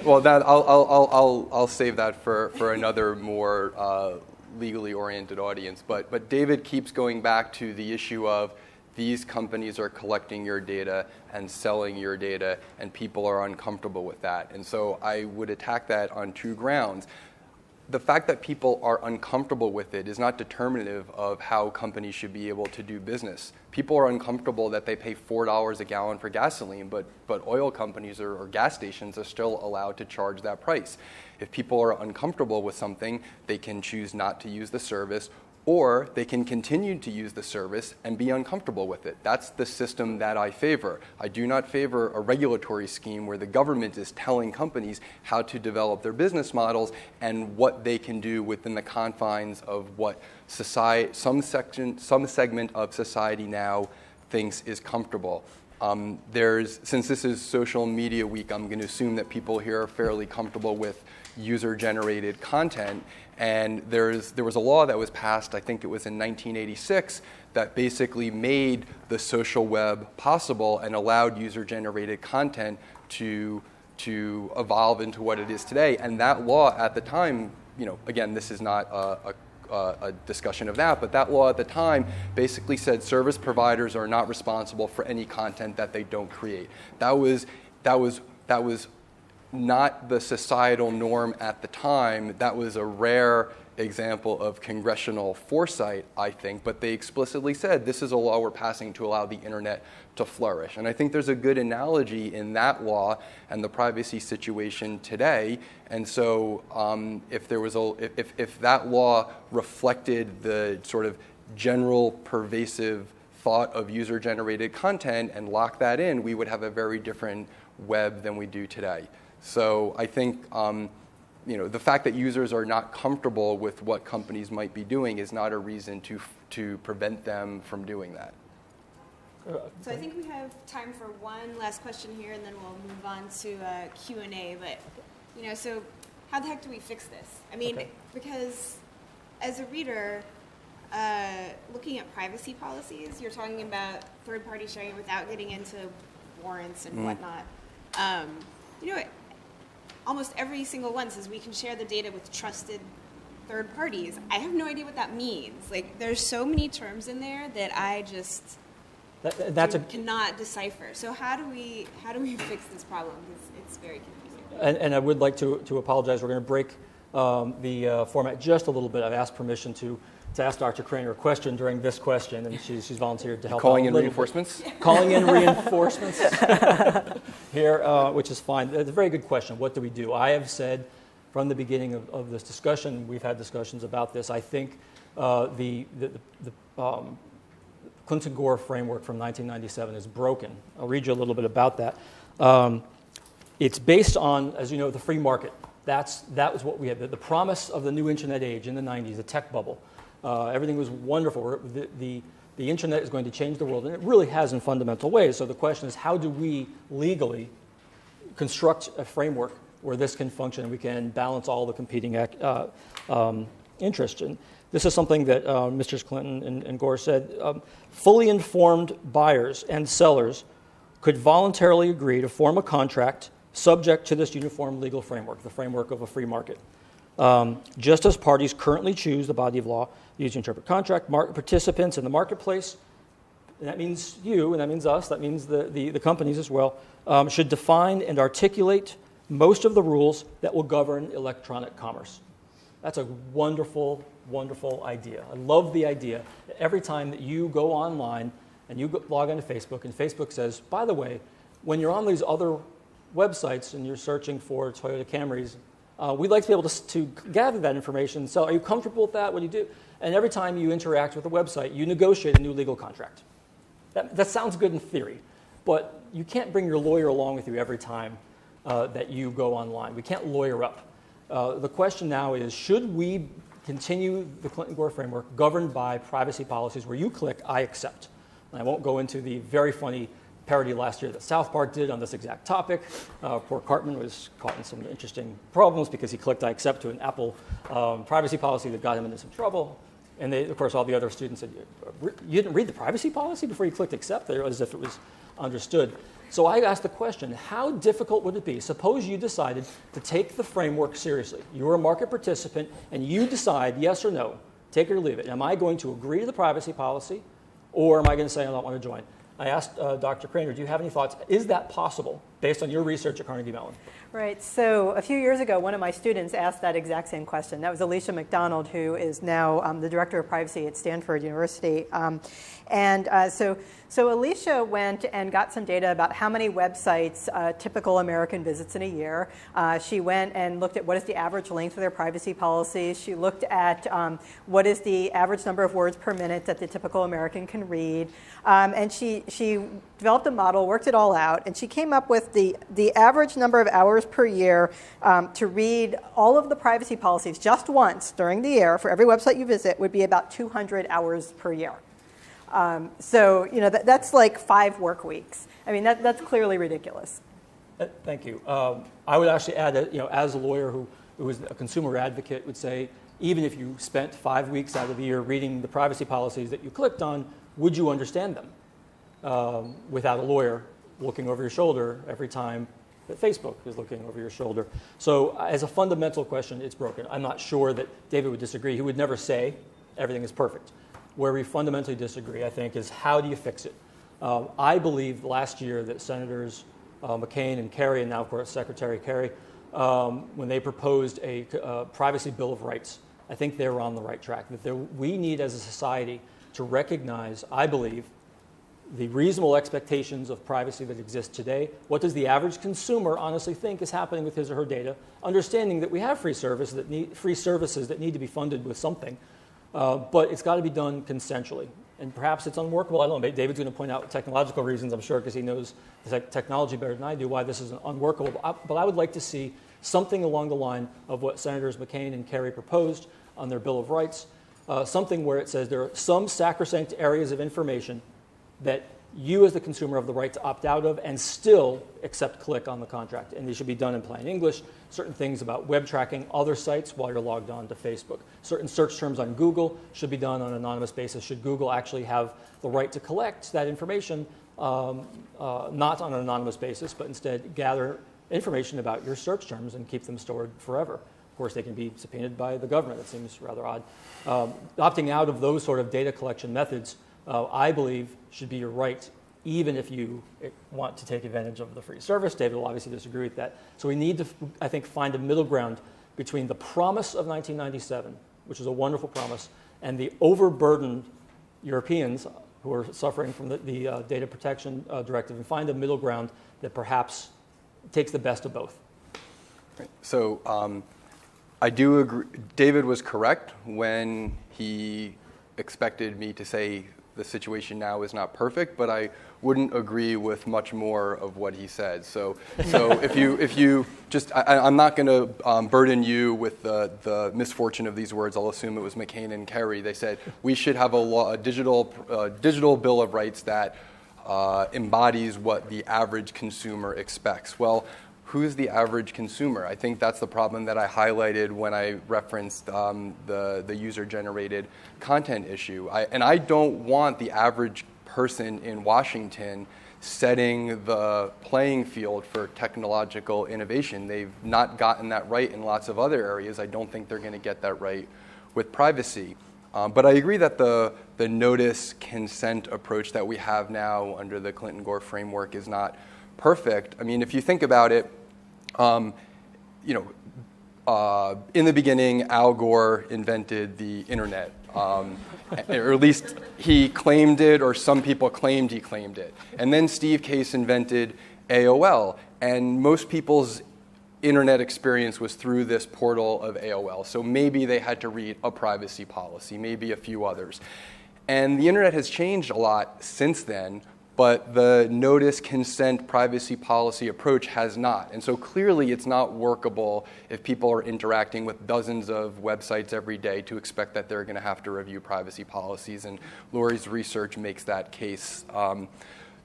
well, that I'll save that for another more legally oriented audience. But David keeps going back to the issue of these companies are collecting your data and selling your data, and people are uncomfortable with that. And so I would attack that on two grounds. The fact that people are uncomfortable with it is not determinative of how companies should be able to do business. People are uncomfortable that they pay $4 a gallon for gasoline, but oil companies or gas stations are still allowed to charge that price. If people are uncomfortable with something, they can choose not to use the service, or they can continue to use the service and be uncomfortable with it. That's the system that I favor. I do not favor a regulatory scheme where the government is telling companies how to develop their business models and what they can do within the confines of what society, some segment of society now thinks is comfortable. Since this is social media week, I'm going to assume that people here are fairly comfortable with user-generated content. And there was a law that was passed, I think it was in 1986, that basically made the social web possible and allowed user-generated content to evolve into what it is today. And that law at the time, again, this is not a discussion of that, but that law at the time basically said service providers are not responsible for any content that they don't create. That was not the societal norm at the time. That was a rare example of congressional foresight, I think, but they explicitly said this is a law we're passing to allow the internet to flourish. And I think there's a good analogy in that law and the privacy situation today. And so if that law reflected the sort of general pervasive thought of user-generated content and locked that in, we would have a very different web than we do today. So I think the fact that users are not comfortable with what companies might be doing is not a reason to prevent them from doing that. So I think we have time for one last question here, and then we'll move on to Q&A. But so how the heck do we fix this? I mean, because as a reader, looking at privacy policies, you're talking about third-party sharing without getting into warrants and whatnot. Almost every single one says we can share the data with trusted third parties. I have no idea what that means. Like, there's so many terms in there that I just cannot decipher. So how do we fix this problem? Because it's very confusing. And I would like to apologize. We're going to break the format just a little bit. I've asked permission to ask Dr. Cranor a question during this question, and she's volunteered to help. Calling in reinforcements? Calling in reinforcements here, which is fine. It's a very good question. What do we do? I have said from the beginning of this discussion, we've had discussions about this. I think the Clinton-Gore framework from 1997 is broken. I'll read you a little bit about that. It's based on, as you know, the free market. That was what we had. The promise of the new internet age in the 90s, the tech bubble. Everything was wonderful. The internet is going to change the world, and it really has in fundamental ways. So the question is, how do we legally construct a framework where this can function and we can balance all the competing interests? And this is something that Mr. Clinton and Gore said. Fully informed buyers and sellers could voluntarily agree to form a contract subject to this uniform legal framework, the framework of a free market. Just as parties currently choose the body of law used to interpret contract, participants in the marketplace, and that means you, and that means us, that means the companies as well, should define and articulate most of the rules that will govern electronic commerce. That's a wonderful, wonderful idea. I love the idea that every time that you go online and you log into Facebook, and Facebook says, by the way, when you're on these other websites and you're searching for Toyota Camrys We'd like to be able to gather that information. So are you comfortable with that? What do you do? And every time you interact with a website, you negotiate a new legal contract. That sounds good in theory, but you can't bring your lawyer along with you every time that you go online. We can't lawyer up. The question now is, should we continue the Clinton-Gore framework governed by privacy policies where you click, I accept? And I won't go into the very funny parody last year that South Park did on this exact topic. Poor Cartman was caught in some interesting problems because he clicked I accept to an Apple privacy policy that got him into some trouble. And they, of course, all the other students said, you didn't read the privacy policy before you clicked accept, as if it was understood. So I asked the question, how difficult would it be? Suppose you decided to take the framework seriously. You're a market participant, and you decide yes or no, take it or leave it. Am I going to agree to the privacy policy, or am I going to say I don't want to join? I asked Dr. Cranor, do you have any thoughts? Is that possible, based on your research at Carnegie Mellon? Right. So a few years ago, one of my students asked that exact same question. That was Alicia McDonald, who is now the director of privacy at Stanford University. So Alicia went and got some data about how many websites typical American visits in a year. She went and looked at what is the average length of their privacy policies. She looked at what is the average number of words per minute that the typical American can read. And she developed a model, worked it all out, and she came up with the average number of hours per year to read all of the privacy policies just once during the year for every website you visit would be about 200 hours per year. So that's like 5 work weeks. I mean, that's clearly ridiculous. Thank you. I would actually add that, as a lawyer who is a consumer advocate would say, even if you spent 5 weeks out of the year reading the privacy policies that you clicked on, would you understand them without a lawyer looking over your shoulder every time that Facebook is looking over your shoulder? So as a fundamental question, it's broken. I'm not sure that David would disagree. He would never say everything is perfect. Where we fundamentally disagree, I think, is how do you fix it? I believe last year that Senators McCain and Kerry, and now, of course, Secretary Kerry, when they proposed a privacy bill of rights, I think they were on the right track. That we need, as a society, to recognize, I believe, the reasonable expectations of privacy that exist today. What does the average consumer honestly think is happening with his or her data? Understanding that we have free services that need to be funded with something, but it's got to be done consensually. And perhaps it's unworkable. I don't know. David's going to point out technological reasons, I'm sure, because he knows the technology better than I do, why this is unworkable. But I would like to see something along the line of what Senators McCain and Kerry proposed on their Bill of Rights, something where it says there are some sacrosanct areas of information that you as the consumer have the right to opt out of and still accept click on the contract. And these should be done in plain English. Certain things about web tracking other sites while you're logged on to Facebook. Certain search terms on Google should be done on an anonymous basis. Should Google actually have the right to collect that information, not on an anonymous basis, but instead gather information about your search terms and keep them stored forever? Of course, they can be subpoenaed by the government. That seems rather odd. Opting out of those sort of data collection methods, I believe, should be your right, even if you want to take advantage of the free service. David will obviously disagree with that. So we need to, I think, find a middle ground between the promise of 1997, which is a wonderful promise, and the overburdened Europeans who are suffering from the data protection directive, and find a middle ground that perhaps takes the best of both. Right. So I do agree. David was correct when he expected me to say the situation now is not perfect, but I wouldn't agree with much more of what he said. So if you just, I'm not going to burden you with the misfortune of these words. I'll assume it was McCain and Kerry. They said we should have a digital bill of rights that embodies what the average consumer expects. Well, who's the average consumer? I think that's the problem that I highlighted when I referenced the user-generated content issue. And I don't want the average person in Washington setting the playing field for technological innovation. They've not gotten that right in lots of other areas. I don't think they're going to get that right with privacy. But I agree that the notice consent approach that we have now under the Clinton-Gore framework is not perfect. I mean, if you think about it, in the beginning, Al Gore invented the internet, or at least he claimed it, or some people claimed he claimed it. And then Steve Case invented AOL, and most people's internet experience was through this portal of AOL. So maybe they had to read a privacy policy, maybe a few others. And the internet has changed a lot since then, but the notice, consent, privacy policy approach has not. And so clearly it's not workable if people are interacting with dozens of websites every day to expect that they're going to have to review privacy policies. And Lorrie's research makes that case.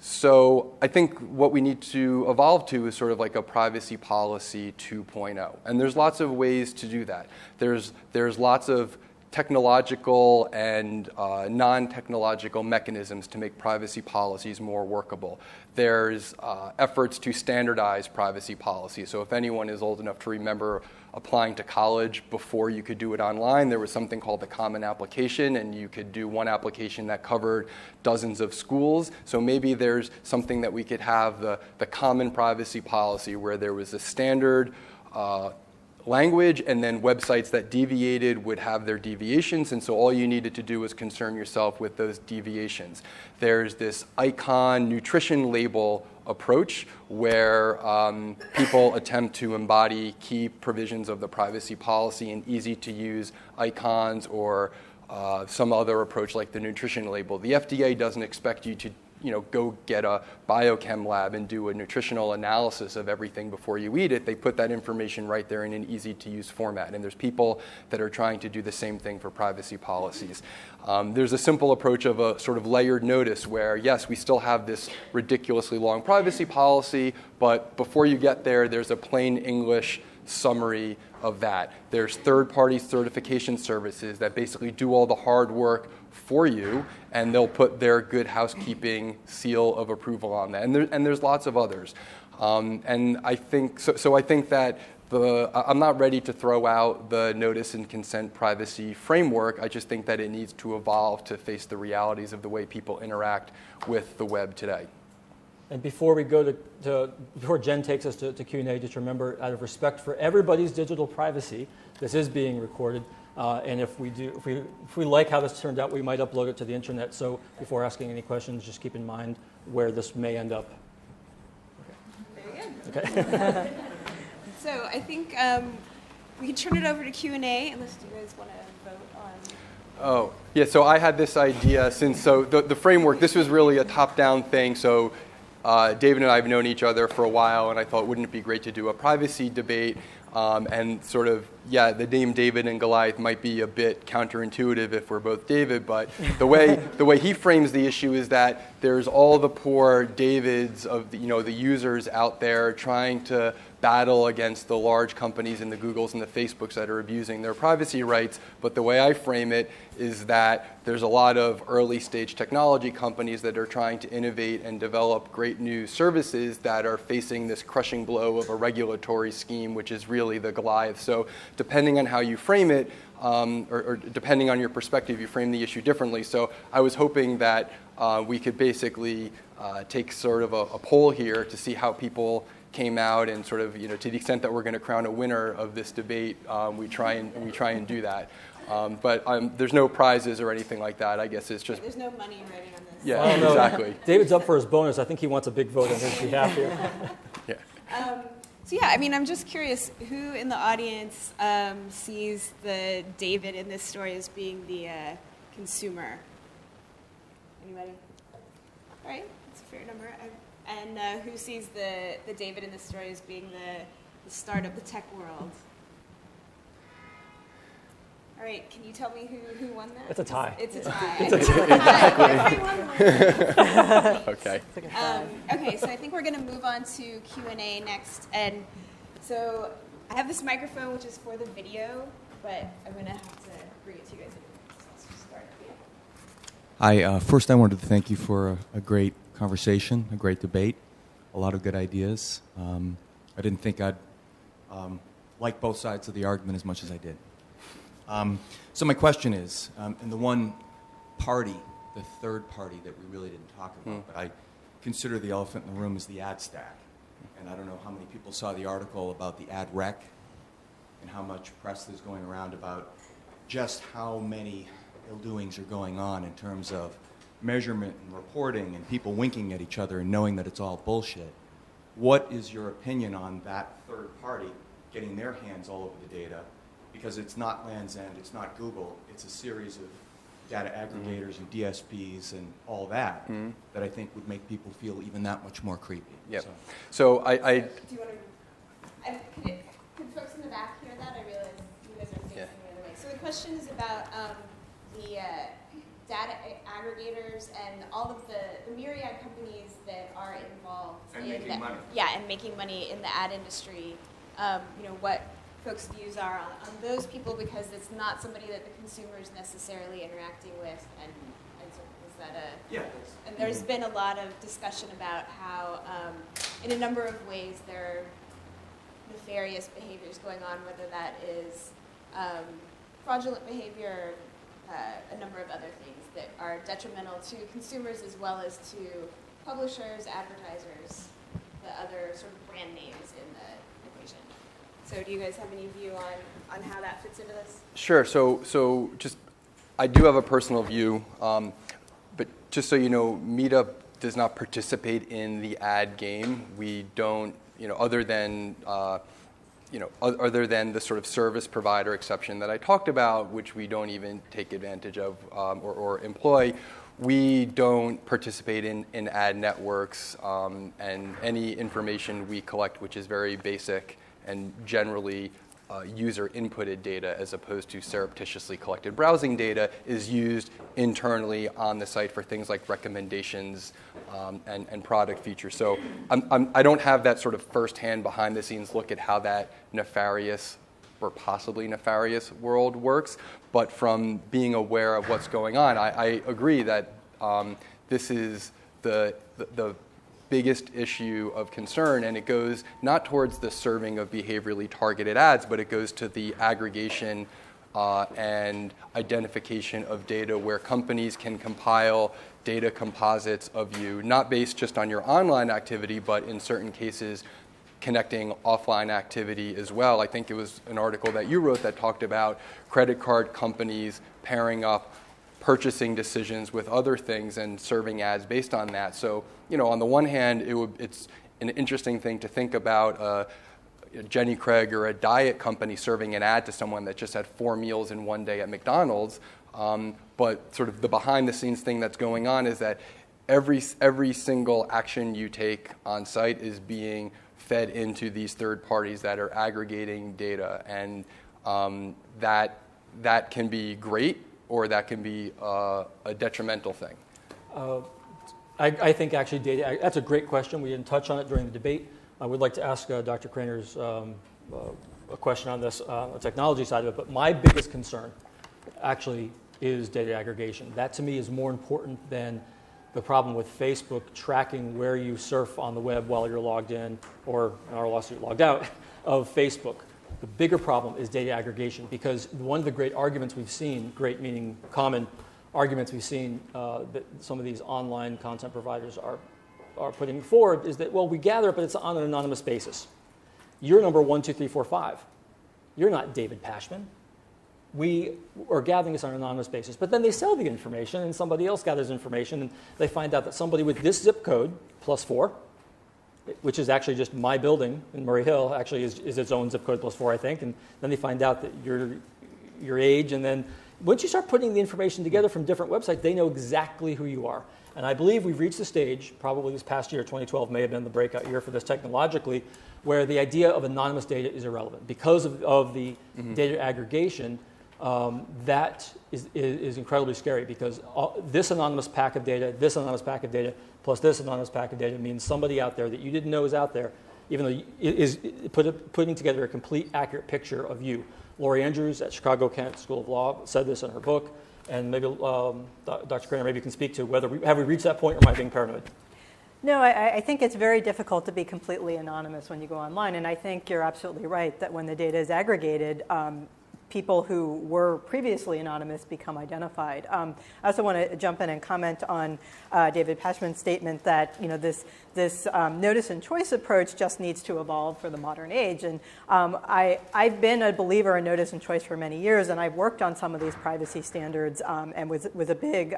So I think what we need to evolve to is sort of like a privacy policy 2.0. And there's lots of ways to do that. There's lots of technological and non-technological mechanisms to make privacy policies more workable. There's efforts to standardize privacy policy. So if anyone is old enough to remember applying to college before you could do it online, there was something called the Common Application, and you could do one application that covered dozens of schools. So maybe there's something that we could have, the Common Privacy Policy, where there was a standard language, and then websites that deviated would have their deviations, and so all you needed to do was concern yourself with those deviations. There's this icon nutrition label approach where people attempt to embody key provisions of the privacy policy in easy-to-use icons or some other approach like the nutrition label. The FDA doesn't expect you to go get a biochem lab and do a nutritional analysis of everything before you eat it. They put that information right there in an easy-to-use format. And there's people that are trying to do the same thing for privacy policies. There's a simple approach of a sort of layered notice where, yes, we still have this ridiculously long privacy policy, but before you get there, there's a plain English summary of that. There's third-party certification services that basically do all the hard work for you, and they'll put their good housekeeping seal of approval on that. And there's lots of others. And I think so I think that I'm not ready to throw out the notice and consent privacy framework. I just think that it needs to evolve to face the realities of the way people interact with the web today. And before we go before Jen takes us to Q&A, just remember, out of respect for everybody's digital privacy, this is being recorded. And if we like how this turned out, we might upload it to the internet. So before asking any questions, just keep in mind where this may end up. Okay. Very good. Okay. So I think we can turn it over to Q&A unless you guys want to vote on. Oh, yeah, so I had this idea the framework, this was really a top-down thing. So David and I have known each other for a while, and I thought, wouldn't it be great to do a privacy debate? And sort of, the name David and Goliath might be a bit counterintuitive if we're both David, but the way he frames the issue is that there's all the poor Davids of the users out there trying to battle against the large companies and the Googles and the Facebooks that are abusing their privacy rights. But the way I frame it is that there's a lot of early stage technology companies that are trying to innovate and develop great new services that are facing this crushing blow of a regulatory scheme, which is really the Goliath. So depending on how you frame it, or depending on your perspective, you frame the issue differently. So I was hoping that we could basically take sort of a poll here to see how people came out, and sort of, to the extent that we're going to crown a winner of this debate, we try and do that. But there's no prizes or anything like that. I guess it's just there's no money riding on this. Yeah, exactly. David's up for his bonus. I think he wants a big vote on his behalf here. Yeah. So I mean, I'm just curious, who in the audience sees the David in this story as being the consumer? Anybody? All right, that's a fair number. And who sees the David in this story as being the start of the tech world? All right, can you tell me who won that? It's a tie. It's a tie. Exactly. Okay. Okay, so I think we're going to move on to Q&A next. And so I have this microphone, which is for the video, but I'm going to have to bring it to you guys. So let's just start. Hi. First, I wanted to thank you for a great conversation, a great debate, a lot of good ideas. I didn't think I'd like both sides of the argument as much as I did. So my question is, and the one party, the third party that we really didn't talk about, but I consider the elephant in the room is the ad stack. And I don't know how many people saw the article about the ad rec and how much press is going around about just how many ill-doings are going on in terms of measurement and reporting and people winking at each other and knowing that it's all bullshit. What is your opinion on that third party getting their hands all over the data, because it's not Land's End, it's not Google, it's a series of data aggregators and DSPs and all that, that I think would make people feel even that much more creepy. Yeah. So I Do you want to? Could folks in the back hear that? I realize you guys are facing the other way. So the question is about the data aggregators and all of the myriad companies that are involved And in making money. Yeah, and making money in the ad industry. What folks' views are on those people, because it's not somebody that the consumer is necessarily interacting with, and so is that a Yeah. and there's been a lot of discussion about how, in a number of ways, there are nefarious behaviors going on, whether that is fraudulent behavior, a number of other things that are detrimental to consumers as well as to publishers, advertisers, the other sort of brand names in the equation. So do you guys have any view on how that fits into this? Sure. So just, I do have a personal view, but just so you know, Meetup does not participate in the ad game. We don't, other than the sort of service provider exception that I talked about, which we don't even take advantage of or employ. We don't participate in ad networks, and any information we collect, which is very basic and generally user inputted data as opposed to surreptitiously collected browsing data, is used internally on the site for things like recommendations and product features. So I don't have that sort of firsthand behind the scenes look at how that nefarious or possibly nefarious world works, but from being aware of what's going on, I agree that this is the biggest issue of concern, and it goes not towards the serving of behaviorally targeted ads, but it goes to the aggregation and identification of data where companies can compile data composites of you, not based just on your online activity, but in certain cases connecting offline activity as well. I think it was an article that you wrote that talked about credit card companies pairing up purchasing decisions with other things and serving ads based on that. So, on the one hand, it's an interesting thing to think about Jenny Craig or a diet company serving an ad to someone that just had 4 meals in one day at McDonald's. But sort of the behind-the-scenes thing that's going on is that every single action you take on site is being fed into these third parties that are aggregating data, and that can be great, or that can be a detrimental thing. I think actually data, that's a great question. We didn't touch on it during the debate. I would like to ask Dr. Cranor's a question on this, the technology side of it, but my biggest concern actually is data aggregation. That to me is more important than the problem with Facebook tracking where you surf on the web while you're logged in, or in our lawsuit logged out, of Facebook. The bigger problem is data aggregation, because one of the great arguments we've seen, great meaning common arguments we've seen that some of these online content providers are putting forward is that, well, we gather it, but it's on an anonymous basis. You're number 1, 2, 3, 4, 5. You're not David Pashman. We are gathering this on an anonymous basis, but then they sell the information, and somebody else gathers information, and they find out that somebody with this zip code +4, which is actually just my building in Murray Hill, actually is its own zip code +4, I think, and then they find out that your age, and then once you start putting the information together from different websites, they know exactly who you are. And I believe we've reached the stage, probably this past year, 2012 may have been the breakout year for this technologically, where the idea of anonymous data is irrelevant. Because of the data aggregation, that is incredibly scary, because this anonymous pack of data, this anonymous pack of data, plus this anonymous pack of data means somebody out there that you didn't know is out there, even though is putting together a complete, accurate picture of you. Lori Andrews at Chicago Kent School of Law said this in her book, and maybe Dr. Cranor, maybe you can speak to whether have we reached that point, or am I being paranoid? No, I think it's very difficult to be completely anonymous when you go online, and I think you're absolutely right that when the data is aggregated, people who were previously anonymous become identified. I also want to jump in and comment on David Pashman's statement that this notice and choice approach just needs to evolve for the modern age. And I've been a believer in notice and choice for many years, and I've worked on some of these privacy standards and was a big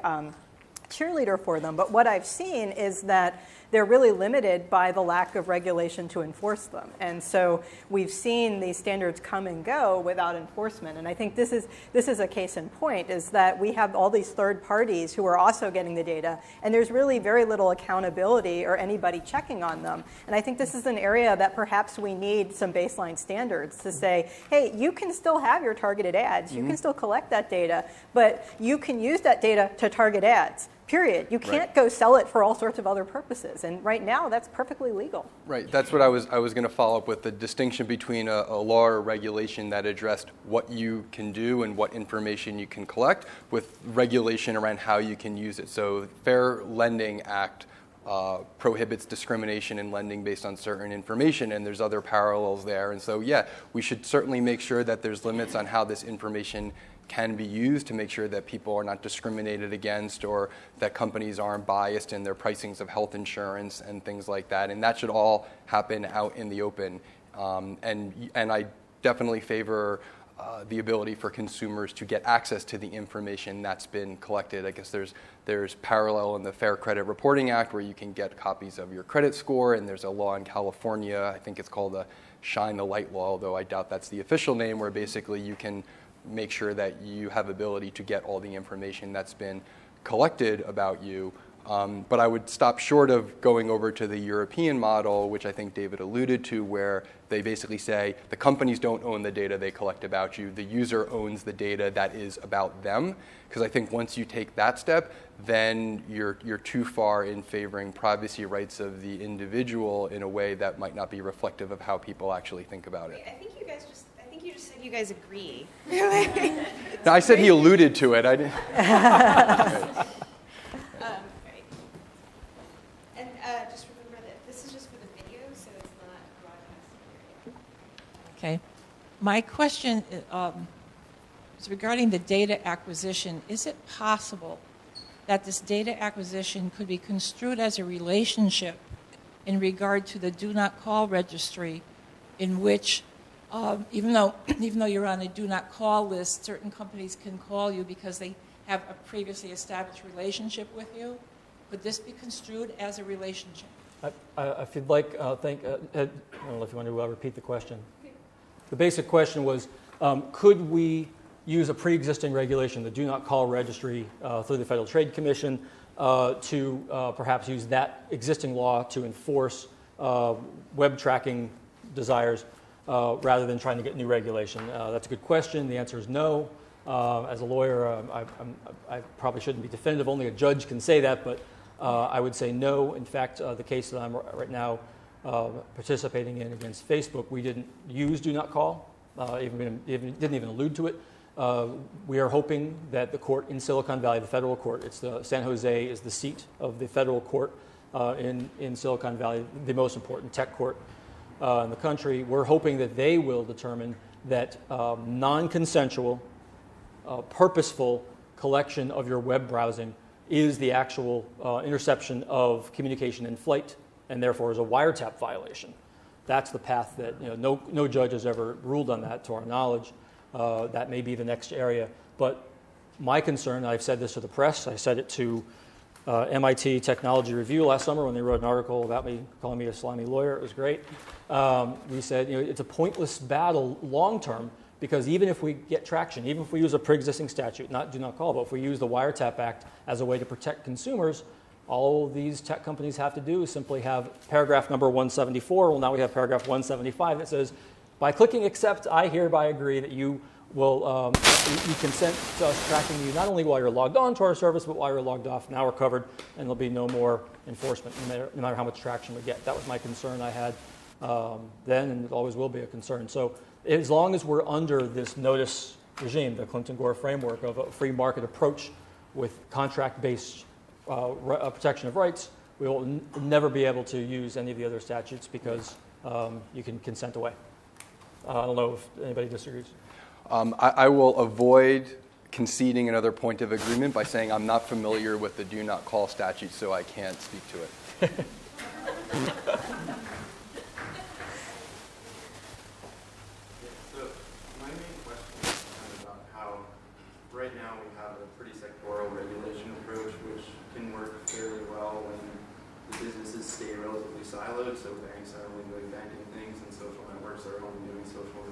cheerleader for them. But what I've seen is that they're really limited by the lack of regulation to enforce them. And so we've seen these standards come and go without enforcement. And I think this is a case in point, is that we have all these third parties who are also getting the data, and there's really very little accountability or anybody checking on them. And I think this is an area that perhaps we need some baseline standards to say, hey, you can still have your targeted ads, you can still collect that data, but you can use that data to target ads. Period. You can't go sell it for all sorts of other purposes. And right now, that's perfectly legal. Right. That's what I was going to follow up with, the distinction between a law or regulation that addressed what you can do and what information you can collect, with regulation around how you can use it. So Fair Lending Act prohibits discrimination in lending based on certain information, and there's other parallels there. And so, yeah, we should certainly make sure that there's limits on how this information can be used to make sure that people are not discriminated against, or that companies aren't biased in their pricings of health insurance and things like that. And that should all happen out in the open. And I definitely favor the ability for consumers to get access to the information that's been collected. I guess there's parallel in the Fair Credit Reporting Act where you can get copies of your credit score, and there's a law in California, I think it's called the Shine the Light Law, although I doubt that's the official name, where basically you can make sure that you have ability to get all the information that's been collected about you. But I would stop short of going over to the European model, which I think David alluded to, where they basically say the companies don't own the data they collect about you. The user owns the data that is about them. Because I think once you take that step, then you're too far in favoring privacy rights of the individual in a way that might not be reflective of how people actually think about it. I think you just said you guys agree. No, I said he alluded to it. I didn't. Right. And just remember that this is just for the video, so it's not broadcast. Okay. My question is regarding the data acquisition. Is it possible that this data acquisition could be construed as a relationship in regard to the do not call registry, in which even though you're on a do not call list, certain companies can call you because they have a previously established relationship with you? Could this be construed as a relationship? If you'd like, I don't know if you want to repeat the question. The basic question was, could we use a pre-existing regulation, the do not call registry through the Federal Trade Commission, to perhaps use that existing law to enforce web tracking desires rather than trying to get new regulation? That's a good question. The answer is no. As a lawyer, I probably shouldn't be definitive. Only a judge can say that, but I would say no. In fact, the case that I'm right now participating in against Facebook, we didn't use do not call, didn't even allude to it. We are hoping that the court in Silicon Valley, the federal court, San Jose is the seat of the federal court in Silicon Valley, the most important tech court in the country. We're hoping that they will determine that non-consensual, purposeful collection of your web browsing is the actual interception of communication in flight, and therefore is a wiretap violation. That's the path that no judge has ever ruled on that, to our knowledge. That may be the next area. But my concern, I've said this to the press, I said it to MIT Technology Review last summer when they wrote an article about me, calling me a slimy lawyer. It was great. We said it's a pointless battle long term, because even if we get traction, even if we use a pre-existing statute, not do not call, but if we use the Wiretap Act as a way to protect consumers, all these tech companies have to do is simply have paragraph number 174. Well, now we have paragraph 175 that says, by clicking accept, I hereby agree that you will you consent to us tracking you not only while you're logged on to our service, but while you're logged off. Now we're covered, and there'll be no more enforcement, no matter how much traction we get. That was my concern I had then, and it always will be a concern. So as long as we're under this notice regime, the Clinton-Gore framework of a free market approach with contract-based protection of rights, we will never be able to use any of the other statutes because you can consent away. I don't know if anybody disagrees. I will avoid conceding another point of agreement by saying I'm not familiar with the do not call statute, so I can't speak to it. So my main question is kind of about how right now we have a pretty sectoral regulation approach, which can work fairly well when the businesses stay relatively siloed, so banks are only doing banking things and social networks are only doing social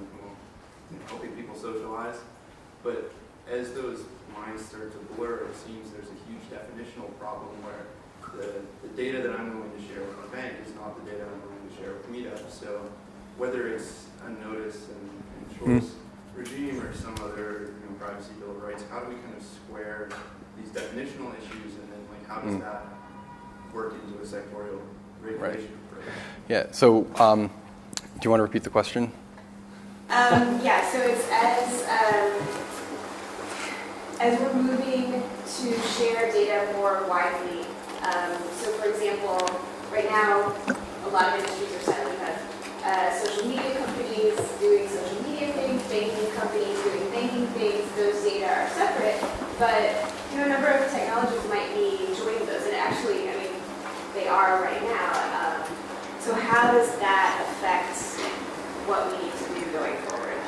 and helping people socialize. But as those lines start to blur, it seems there's a huge definitional problem where the data that I'm willing to share with my bank is not the data I'm willing to share with Meetup. So whether it's a notice and choice regime or some other privacy bill of rights, how do we kind of square these definitional issues, and then like how does that work into a sectorial regulation approach? Yeah. So do you want to repeat the question? Yeah. So it's as we're moving to share data more widely. So for example, right now, a lot of industries are set. We have social media companies doing social media things, banking companies doing banking things. Those data are separate, but a number of technologies might be joining those, and actually, I mean, they are right now. So how does that affect what we need to do going forward?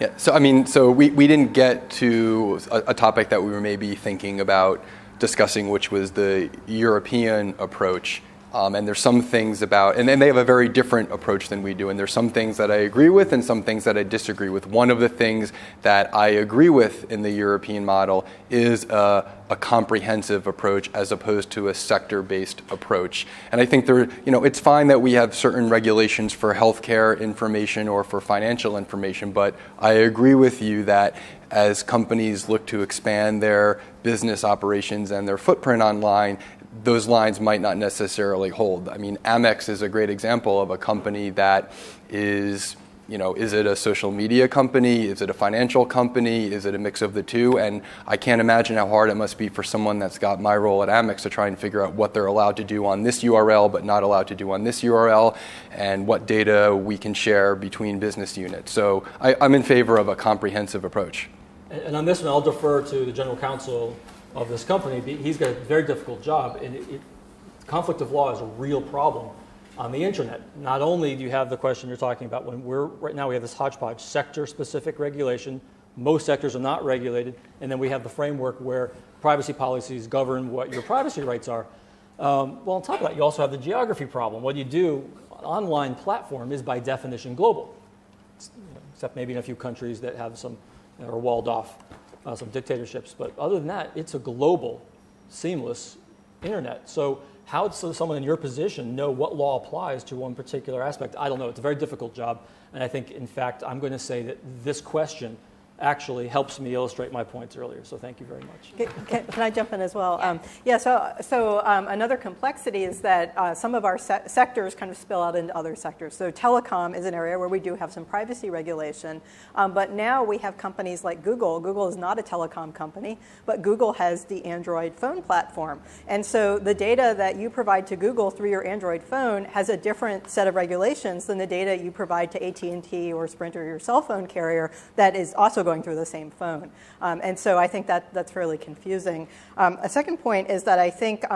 Yeah, so we didn't get to a topic that we were maybe thinking about discussing, which was the European approach. And there's some things and then they have a very different approach than we do. And there's some things that I agree with and some things that I disagree with. One of the things that I agree with in the European model is a comprehensive approach as opposed to a sector-based approach. And I think it's fine that we have certain regulations for healthcare information or for financial information, but I agree with you that as companies look to expand their business operations and their footprint online, those lines might not necessarily hold. I mean, Amex is a great example of a company that is it a social media company? Is it a financial company? Is it a mix of the two? And I can't imagine how hard it must be for someone that's got my role at Amex to try and figure out what they're allowed to do on this URL but not allowed to do on this URL, and what data we can share between business units. So I'm in favor of a comprehensive approach. And on this one, I'll defer to the general counsel of this company. He's got a very difficult job, and conflict of law is a real problem on the internet. Not only do you have the question you're talking about, right now we have this hodgepodge sector-specific regulation. Most sectors are not regulated, and then we have the framework where privacy policies govern what your privacy rights are. Well, on top of that, you also have the geography problem. What you do, an online platform is by definition global, except maybe in a few countries that have some are walled off. Some dictatorships, but other than that, it's a global, seamless internet. So how does someone in your position know what law applies to one particular aspect? I don't know. It's a very difficult job, and I think, in fact, I'm going to say that this question actually helps me illustrate my points earlier. So thank you very much. Can I jump in as well? So another complexity is that some of our sectors kind of spill out into other sectors. So telecom is an area where we do have some privacy regulation, but now we have companies like Google. Google is not a telecom company, but Google has the Android phone platform. And so the data that you provide to Google through your Android phone has a different set of regulations than the data you provide to AT&T or Sprint or your cell phone carrier that is also going through the same phone. And so I think that's fairly confusing. A second point is that I think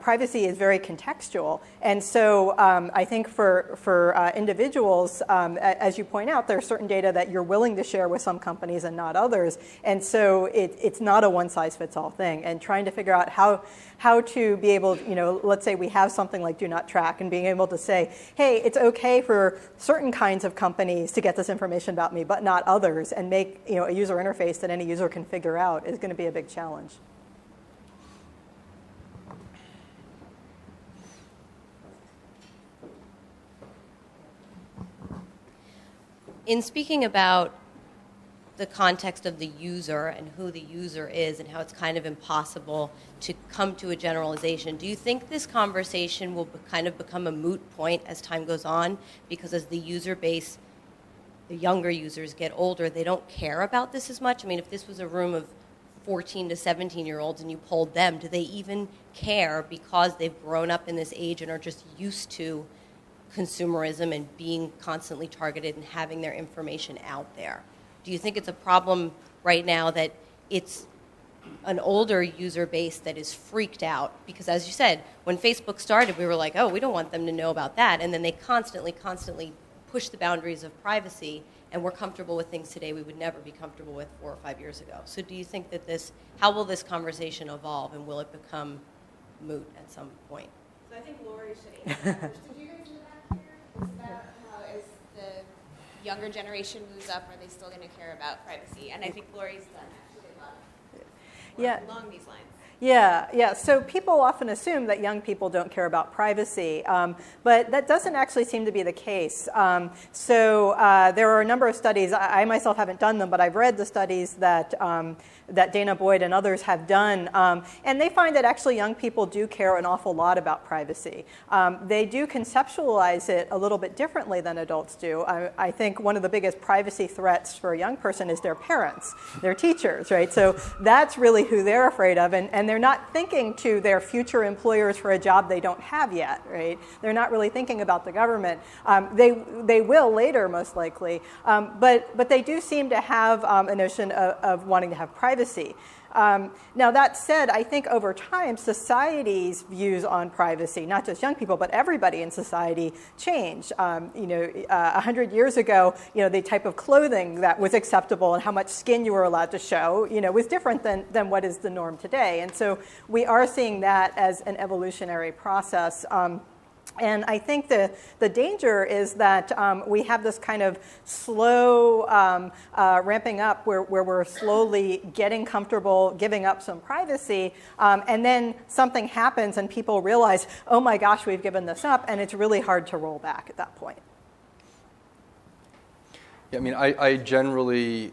privacy is very contextual. And so I think for individuals, as you point out, there are certain data that you're willing to share with some companies and not others. And so it's not a one-size-fits-all thing. And trying to figure out how to be able, let's say we have something like Do Not Track, and being able to say, hey, it's okay for certain kinds of companies to get this information about me, but not others, and make a user interface that any user can figure out is going to be a big challenge. In speaking about the context of the user and who the user is and how it's kind of impossible to come to a generalization, do you think this conversation will kind of become a moot point as time goes on? Because as the user base, the younger users get older, they don't care about this as much. I mean, if this was a room of 14 to 17-year-olds and you polled them, do they even care because they've grown up in this age and are just used to consumerism and being constantly targeted and having their information out there? Do you think it's a problem right now that it's an older user base that is freaked out? Because as you said, when Facebook started, we were like, oh, we don't want them to know about that. And then they constantly push the boundaries of privacy, and we're comfortable with things today we would never be comfortable with 4 or 5 years ago. So do you think that how will this conversation evolve, and will it become moot at some point? So I think Lorrie should answer that first. Did you guys in the back here? It's about how as the younger generation moves up, are they still going to care about privacy? And I think Lorrie's done actually a lot of work along these lines. Yeah. So people often assume that young people don't care about privacy, but that doesn't actually seem to be the case. So there are a number of studies. I myself haven't done them, but I've read the studies that Dana Boyd and others have done, and they find that actually young people do care an awful lot about privacy. They do conceptualize it a little bit differently than adults do. I think one of the biggest privacy threats for a young person is their parents, their teachers, right? So that's really who they're afraid of, and they're not thinking to their future employers for a job they don't have yet, right? They're not really thinking about the government. They will later, most likely, but they do seem to have a notion of wanting to have privacy. Now, that said, I think over time, society's views on privacy, not just young people, but everybody in society, changed. 100 years ago, the type of clothing that was acceptable and how much skin you were allowed to show, was different than what is the norm today. And so we are seeing that as an evolutionary process. And I think the danger is that we have this kind of slow ramping up where we're slowly getting comfortable, giving up some privacy, and then something happens and people realize, oh my gosh, we've given this up, and it's really hard to roll back at that point. Yeah, I mean, I generally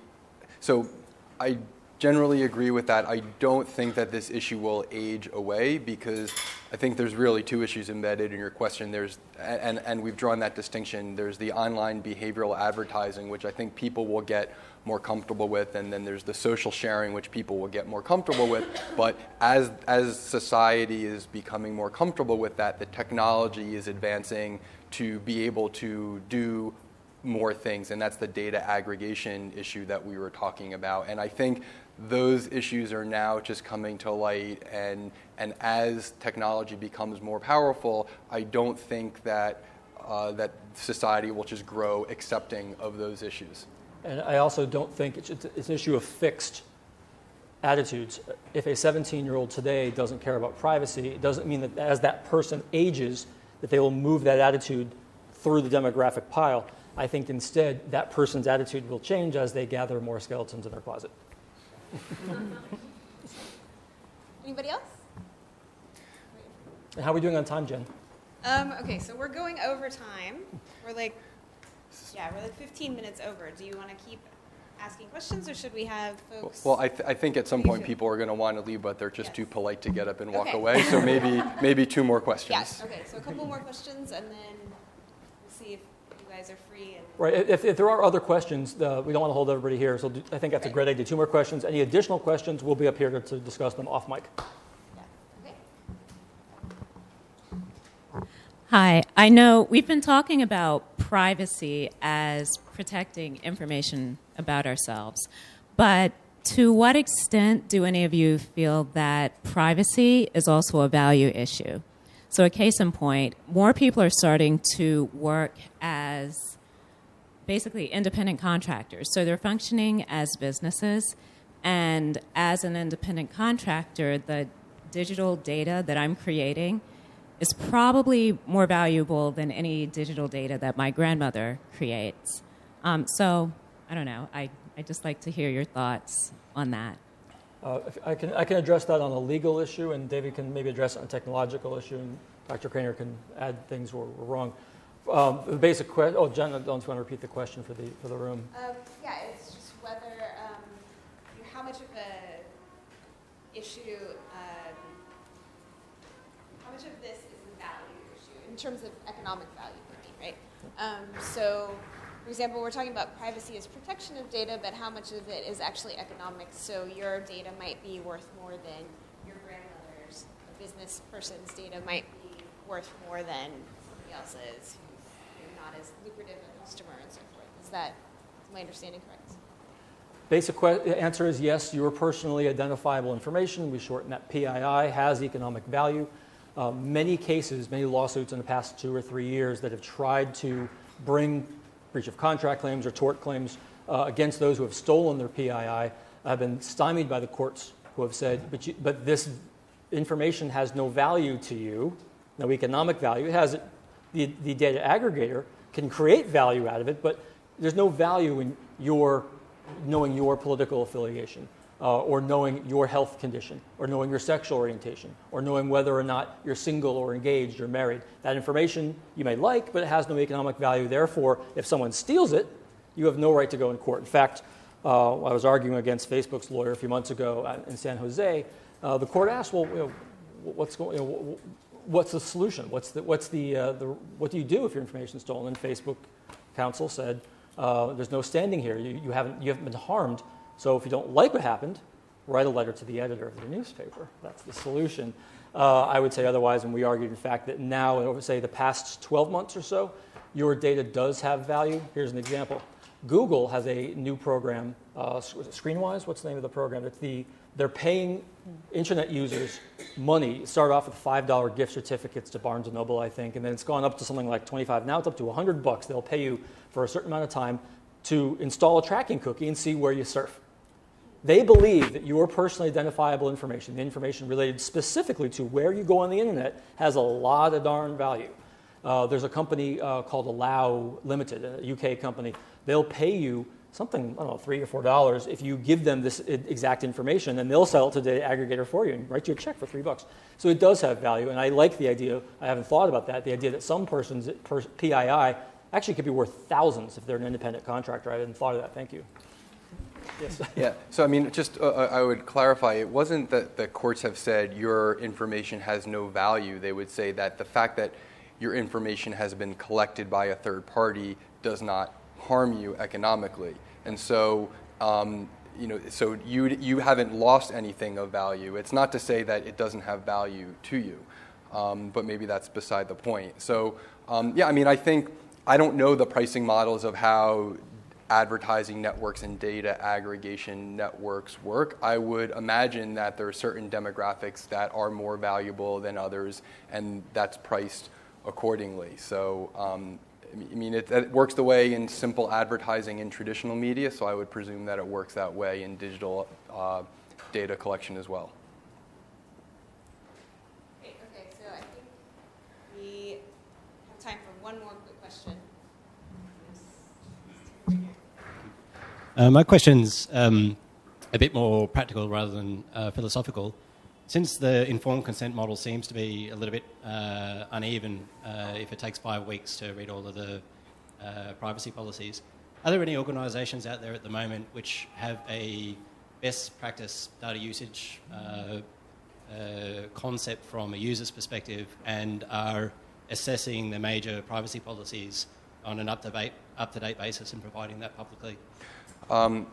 agree with that. I don't think that this issue will age away because I think there's really two issues embedded in your question. And we've drawn that distinction. There's the online behavioral advertising, which I think people will get more comfortable with, and then there's the social sharing, which people will get more comfortable with. But as society is becoming more comfortable with that, the technology is advancing to be able to do more things, and that's the data aggregation issue that we were talking about. And I think those issues are now just coming to light, and as technology becomes more powerful, I don't think that that society will just grow accepting of those issues. And I also don't think it's an issue of fixed attitudes. If a 17-year-old today doesn't care about privacy, it doesn't mean that as that person ages, that they will move that attitude through the demographic pile. I think instead that person's attitude will change as they gather more skeletons in their closet. Anybody else? And how are we doing on time, Jen? Okay, so we're going over time. We're like 15 minutes over. Do you want to keep asking questions, or should we have folks? Well, I think at some point people are going to want to leave, but they're just too polite to get up and walk away. So maybe two more questions. Yes. Okay. So a couple more questions, and then we'll see if you guys are free. And Right. If there are other questions, we don't want to hold everybody here. So I think that's a great idea. Two more questions. Any additional questions, we'll be up here to discuss them off mic. Hi, I know we've been talking about privacy as protecting information about ourselves, but to what extent do any of you feel that privacy is also a value issue? So a case in point, more people are starting to work as basically independent contractors. So they're functioning as businesses, and as an independent contractor, the digital data that I'm creating is probably more valuable than any digital data that my grandmother creates. So, I don't know. I'd just like to hear your thoughts on that. I can address that on a legal issue, and David can maybe address it on a technological issue, and Dr. Cranor can add things where we're wrong. The basic question. Oh, Jen, I don't want to repeat the question for the room. Yeah, it's just whether how much of a issue, how much of this is a value issue in terms of economic value, right? So, for example, we're talking about privacy as protection of data, but how much of it is actually economic? So your data might be worth more than your grandmother's. A business person's data might be worth more than somebody else's who's not as lucrative a customer and so forth. Is my understanding correct? Basic answer is yes, your personally identifiable information, we shorten that PII, has economic value. Many cases, many lawsuits in the past 2 or 3 years that have tried to bring breach of contract claims or tort claims against those who have stolen their PII have been stymied by the courts, who have said, but this information has no value to you. no economic value. It has the data aggregator can create value out of it, but there's no value in knowing your political affiliation, or knowing your health condition, or knowing your sexual orientation, or knowing whether or not you're single or engaged or married. That information you may like, but it has no economic value. Therefore, if someone steals it, you have no right to go in court. In fact, I was arguing against Facebook's lawyer a few months ago in San Jose. The court asked, well, what's the solution? What do you do if your information is stolen? And Facebook counsel said, there's no standing here. You haven't been harmed. So if you don't like what happened, write a letter to the editor of your newspaper. That's the solution. I would say otherwise, and we argued, in fact, that now, I would say the past 12 months or so, your data does have value. Here's an example. Google has a new program, ScreenWise, what's the name of the program? They're paying internet users money. It started off with $5 gift certificates to Barnes & Noble, I think, and then it's gone up to something like $25. Now it's up to $100. They'll pay you for a certain amount of time to install a tracking cookie and see where you surf. They believe that your personally identifiable information, the information related specifically to where you go on the internet, has a lot of darn value. There's a company called Allow Limited, a UK company. They'll pay you something, I don't know, $3 or $4 if you give them this exact information, and they'll sell it to the aggregator for you and write you a check for $3. So it does have value, and I like the idea, I haven't thought about that, the idea that some person's PII actually could be worth thousands if they're an independent contractor. I hadn't thought of that. Thank you. Yes. Yeah, so I mean, just I would clarify, it wasn't that the courts have said your information has no value. They would say that the fact that your information has been collected by a third party does not harm you economically. And so, so you haven't lost anything of value. It's not to say that it doesn't have value to you, but maybe that's beside the point. So, yeah, I mean, I don't know the pricing models of how advertising networks and data aggregation networks work. I would imagine that there are certain demographics that are more valuable than others, and that's priced accordingly. So, I mean, it works the way in simple advertising in traditional media, so I would presume that it works that way in digital data collection as well. Great. Okay, so I think we have time for one more quick question. My question's a bit more practical rather than philosophical. Since the informed consent model seems to be a little bit uneven if it takes 5 weeks to read all of the privacy policies, are there any organisations out there at the moment which have a best practice data usage concept from a user's perspective and are assessing the major privacy policies on an up-to-date basis and providing that publicly? When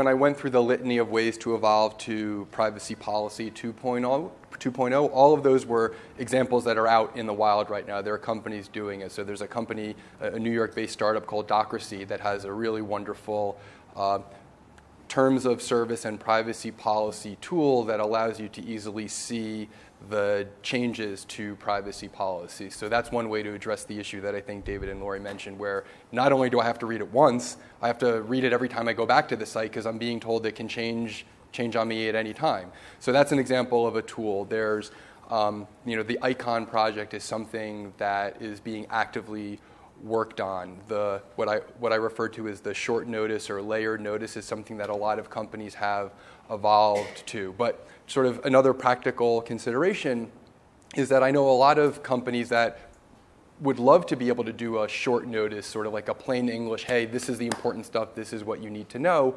I went through the litany of ways to evolve to privacy policy 2.0, all of those were examples that are out in the wild right now. There are companies doing it. So there's a company, a New York-based startup called Docracy, that has a really wonderful terms of service and privacy policy tool that allows you to easily see the changes to privacy policy. So that's one way to address the issue that I think David and Lorrie mentioned, where not only do I have to read it once, I have to read it every time I go back to the site because I'm being told it can change on me at any time. So that's an example of a tool. There's, the Icon project is something that is being actively worked on. What I refer to as the short notice or layered notice is something that a lot of companies have evolved to. But sort of another practical consideration is that I know a lot of companies that would love to be able to do a short notice, sort of like a plain English, hey, this is the important stuff, this is what you need to know,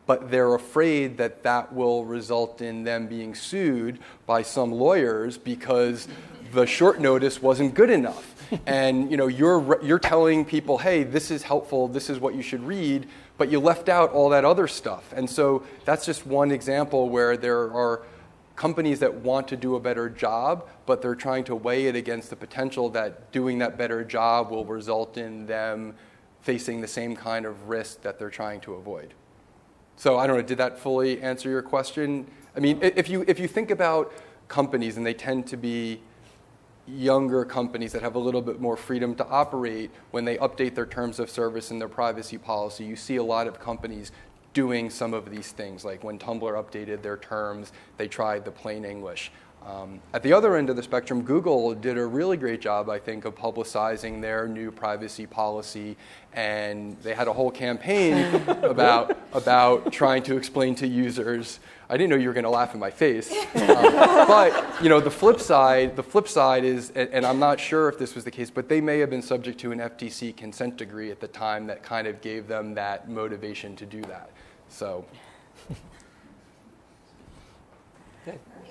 but they're afraid that that will result in them being sued by some lawyers because the short notice wasn't good enough. And you're telling people, hey, this is helpful, this is what you should read, but you left out all that other stuff. And so that's just one example where there are companies that want to do a better job, but they're trying to weigh it against the potential that doing that better job will result in them facing the same kind of risk that they're trying to avoid. So I don't know, did that fully answer your question? I mean, if you think about companies, and they tend to be younger companies that have a little bit more freedom to operate, when they update their terms of service and their privacy policy, you see a lot of companies doing some of these things. Like when Tumblr updated their terms, they tried the plain English. At the other end of the spectrum, Google did a really great job, I think, of publicizing their new privacy policy, and they had a whole campaign about trying to explain to users. I didn't know you were going to laugh in my face, but the flip side is, and I'm not sure if this was the case, but they may have been subject to an FTC consent decree at the time that kind of gave them that motivation to do that. So.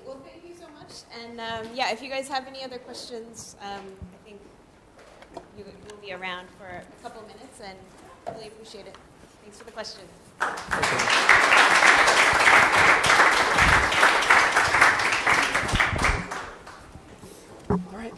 Well, thank you so much. And if you guys have any other questions, I think you'll be around for a couple minutes, and really appreciate it. Thanks for the questions. All right.